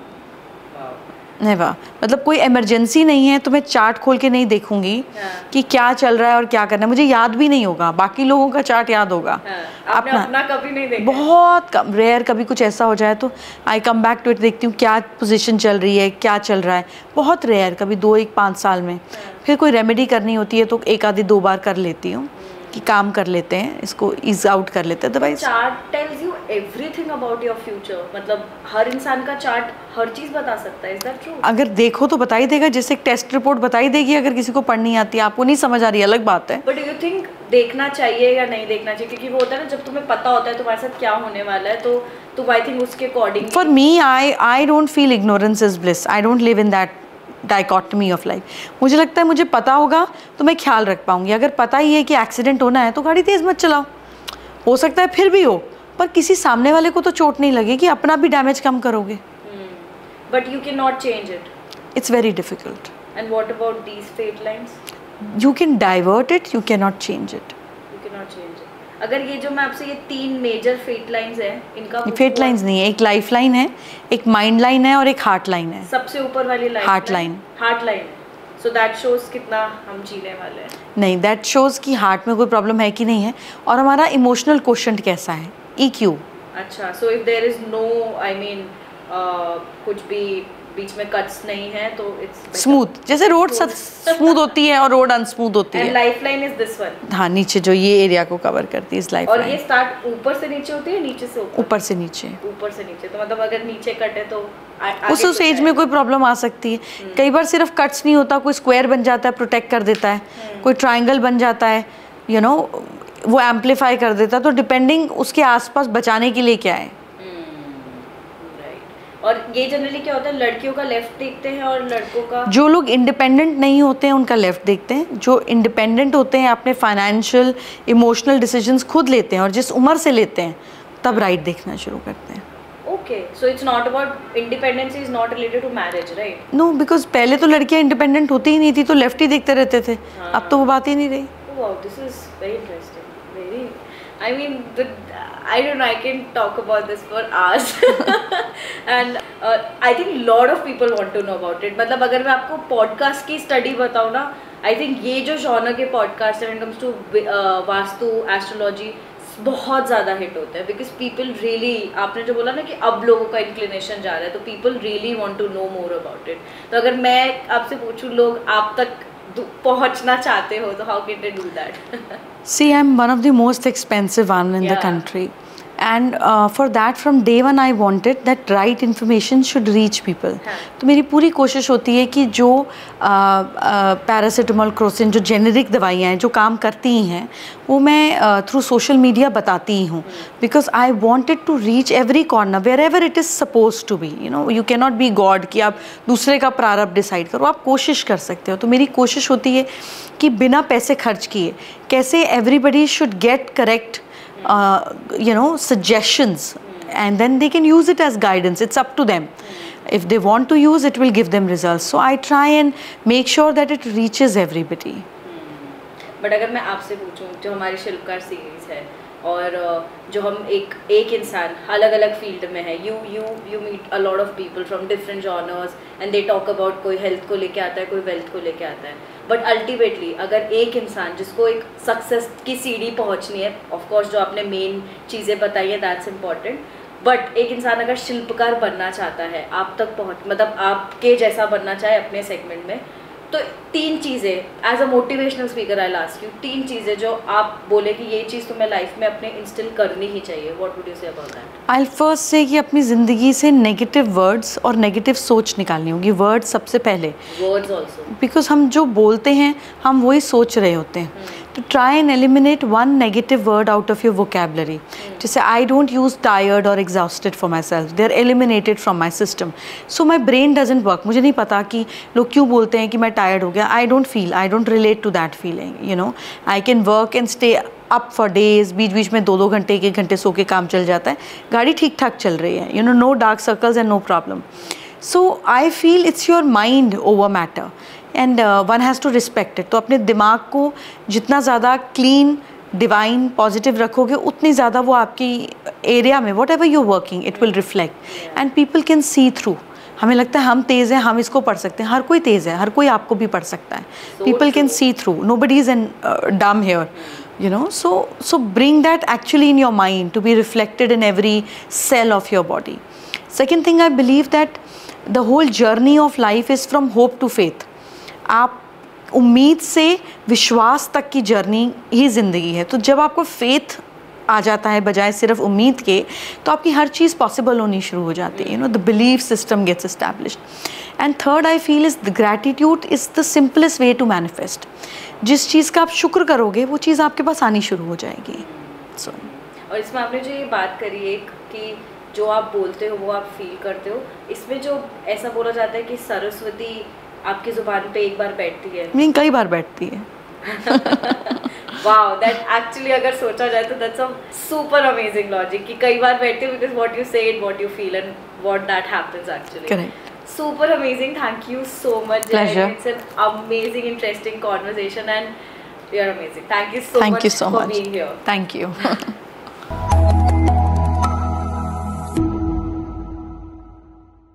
[SPEAKER 1] Never. मतलब कोई emergency नहीं है तो मैं chart खोल के नहीं देखूंगी कि क्या चल रहा है और क्या करना है. मुझे याद भी नहीं होगा, बाकी लोगों का चार्ट याद होगा.
[SPEAKER 2] अपना कभी नहीं देखा.
[SPEAKER 1] बहुत कम, रेयर. कभी कुछ ऐसा हो जाए तो आई कम बैक टू इट, देखती हूँ क्या पोजीशन चल रही है, क्या चल रहा है. बहुत रेयर, कभी 2-5 साल में. फिर कोई रेमेडी करनी होती है तो 1 आधी 2 बार कर लेती हूँ कि काम कर लेते हैं, इसको ईज आउट कर लेते हैं. Otherwise
[SPEAKER 2] chart tells you everything about your future. मतलब हर इंसान का चार्ट हर चीज बता सकता है. Is that true?
[SPEAKER 1] अगर देखो तो बता ही देगा. जैसे एक टेस्ट रिपोर्ट बता ही देगी. अगर किसी को पढ़नी आती है, आपको नहीं समझ आ रही, अलग बात है.
[SPEAKER 2] बट डू यू थिंक देखना चाहिए या नहीं देखना चाहिए? क्योंकि वो होता है ना, जब तुम्हें पता होता है तुम्हारे साथ क्या होने वाला है, तो तुम आई थिंक उसके according.
[SPEAKER 1] For me I don't feel ignorance is bliss. I don't live in that dichotomy of life. मुझे लगता है मुझे पता होगा तो मैं ख्याल रख पाऊंगी. अगर पता ही है कि एक्सीडेंट होना है तो गाड़ी तेज मत चलाओ. हो सकता है फिर भी हो, पर किसी सामने वाले को तो चोट नहीं लगेगी, अपना भी डैमेज कम करोगे.
[SPEAKER 2] But you can not change it.
[SPEAKER 1] It's very difficult.
[SPEAKER 2] And what about these fate lines?
[SPEAKER 1] You can divert it, you can not change it.
[SPEAKER 2] You can not change it. अगर ये जो मैं आपसे ये 3 मेजर फेट लाइंस हैं, इनका
[SPEAKER 1] fate lines नहीं है, एक लाइफ लाइन है, एक माइंड लाइन है और एक हार्ट लाइन है.
[SPEAKER 2] सबसे ऊपर वाली line
[SPEAKER 1] heart line.
[SPEAKER 2] Heart line. So that shows कितना हम जीने वाले हैं.
[SPEAKER 1] नहीं, दैट शोज कि हार्ट में कोई प्रॉब्लम है कि नहीं है, और हमारा इमोशनल क्वोशंट कैसा है, EQ.
[SPEAKER 2] अच्छा, so if there is no, I mean कुछ भी बीच में कट्स नहीं है तो इट्स
[SPEAKER 1] स्मूथ. जैसे रोड स्मूथ होती है और रोड अनस्मूथ होती है.
[SPEAKER 2] And life line is this one.
[SPEAKER 1] हाँ, नीचे जो ये एरिया को कवर करती है इस लाइफ
[SPEAKER 2] और
[SPEAKER 1] लाइन.
[SPEAKER 2] ये स्टार्ट ऊपर से नीचे होती है, नीचे से ऊपर?
[SPEAKER 1] ऊपर से नीचे.
[SPEAKER 2] ऊपर से नीचे. तो मतलब अगर नीचे कट है तो
[SPEAKER 1] उस एज में कोई प्रॉब्लम आ सकती है. कई बार सिर्फ कट्स नहीं होता, कोई स्क्वायर बन जाता है, प्रोटेक्ट कर देता है. कोई ट्राइंगल बन जाता है, यू नो, वो एम्पलीफाई कर देता है. तो डिपेंडिंग उसके आसपास बचाने के लिए क्या है.
[SPEAKER 2] और ये जनरली क्या होता है, लड़कियों का लेफ्ट देखते हैं और लड़कों का?
[SPEAKER 1] जो लोग इंडिपेंडेंट नहीं होते हैं उनका लेफ्ट देखते हैं. जो इंडिपेंडेंट होते हैं, अपने फाइनेंशियल इमोशनल डिसीजंस खुद लेते हैं और जिस उम्र से लेते हैं, तब राइट देखना शुरू करते हैं.
[SPEAKER 2] Okay, so it's not about independence, is not related to marriage, right?
[SPEAKER 1] No, because पहले तो लड़कियां इंडिपेंडेंट होती ही नहीं थी, तो लेफ्ट ही देखते रहते थे. अब तो वो बात ही नहीं रही.
[SPEAKER 2] Wow, this is very interesting. Very, I mean, I don't know, I can talk about this for hours. And I think lot of people want to know about it. मतलब अगर मैं आपको पॉडकास्ट की स्टडी बताऊँ ना, आई think ये जो genre के पॉडकास्ट है, when it comes to vastu, astrology, बहुत ज़्यादा हिट होते हैं. बिकॉज पीपल रियली, आपने जो बोला ना कि अब लोगों का इंक्लिनेशन जा रहा है, तो people really want to know more about it. तो अगर मैं आपसे पूछूँ, लोग आप तक पहुंचना चाहते हो, तो how can they do that?
[SPEAKER 1] See, I'm one of the most expensive one in the country. And for that, from day one, I wanted that right information should reach people. तो मेरी पूरी कोशिश होती है कि जो पैरासीटामोल, क्रोसिन, जो generic दवाइयाँ हैं जो काम करती हैं, वो मैं थ्रू सोशल मीडिया बताती ही हूँ. Because I wanted to reach every corner wherever it is suppose to be. You know, you can not be God कि आप दूसरे का प्रारब्ध डिसाइड करो. आप कोशिश कर सकते हो. तो मेरी कोशिश होती है कि बिना पैसे खर्च किए कैसे everybody should get correct you know, suggestions, and then they can use it as guidance. It's up to them. If they want to use, it will give them results. So I try and make sure that it reaches everybody.
[SPEAKER 2] But अगर मैं आपसे पूछूं, जो हमारी शिल्पकार series है और जो हम एक इंसान अलग अलग फील्ड में है, you meet a lot of people from different genres and they talk about, कोई हेल्थ को लेके आता है, कोई वेल्थ को लेके आता है, बट अल्टीमेटली अगर एक इंसान जिसको एक सक्सेस की सीढ़ी पहुंचनी है, ऑफ कोर्स जो आपने मेन चीज़ें बताई है दैट्स इम्पॉर्टेंट, बट एक इंसान अगर शिल्पकार बनना चाहता है, आप तक पहुँच मतलब आपके जैसा बनना चाहे अपने सेगमेंट में, तो 3 चीज़ें as a motivational speaker I last you, 3 चीज़ें जो आप बोले कि ये चीज़ तुम्हें लाइफ में अपने इंस्टिल करनी ही चाहिए, what would you say about that?
[SPEAKER 1] I first से कि अपनी ज़िंदगी से नेगेटिव वर्ड्स और नेगेटिव सोच निकालनी होगी। वर्ड्स सबसे पहले,
[SPEAKER 2] वर्ड्स ऑल्सो,
[SPEAKER 1] बिकॉज हम जो बोलते हैं हम वही सोच रहे होते हैं। तो try and eliminate one negative word out of your vocabulary. जैसे आई डोंट यूज़ टायर्ड और exhausted for myself, they are eliminated from my system. So my brain doesn't work. मुझे नहीं पता कि लोग क्यों बोलते हैं कि मैं टायर्ड हो गया। I don't relate to that feeling, you know. I can work and stay up for days, बीच बीच में 2-2 घंटे 1-1 घंटे सो के काम चल जाता है, गाड़ी ठीक ठाक चल रही है, you know, no dark circles and no problem. So I feel it's your mind over matter and one has to respect it. तो अपने दिमाग को जितना ज़्यादा क्लीन, डिवाइन, पॉजिटिव रखोगे, उतनी ज़्यादा वो आपकी एरिया में what ever you working it will reflect and people can see through. हमें लगता है हम तेज़ हैं, हम इसको पढ़ सकते हैं, हर कोई तेज़ है, हर कोई आपको भी पढ़ सकता है। People can see through, nobody is an डम here, you know. So bring that actually in your mind to be reflected in every cell of your body. Second thing, I believe that the whole journey of life is from hope to faith. आप उम्मीद से विश्वास तक की journey ही ज़िंदगी है। तो जब आपको फेथ आ जाता है बजाय सिर्फ उम्मीद के, तो आपकी हर चीज़ पॉसिबल होनी शुरू हो जाती है, you know, the belief system gets established. And third I feel is the gratitude is the simplest way to manifest. जिस चीज़ का आप शुक्र करोगे वो चीज़ आपके पास आनी शुरू हो जाएगी। सो
[SPEAKER 2] और इसमें आपने जो ये बात करी है कि जो आप बोलते हो वो आप फील करते हो, इसमें जो ऐसा बोला जाता है कि सरस्वती आपकी ज़ुबान पे एक बार बैठती है,
[SPEAKER 1] नहीं, कई बार बैठती है।
[SPEAKER 2] वाओ, दैट एक्चुअली अगर सोचा जाए तो that's a super amazing logic कि कई बार बैठते हो बिकॉज व्हाट यू से and what you feel and what that happens actually.
[SPEAKER 1] Correct.
[SPEAKER 2] Super amazing. Thank you so much.
[SPEAKER 1] Pleasure.
[SPEAKER 2] It's an amazing, interesting conversation and you're amazing. Thank you so much
[SPEAKER 1] for
[SPEAKER 2] being here.
[SPEAKER 1] Thank you.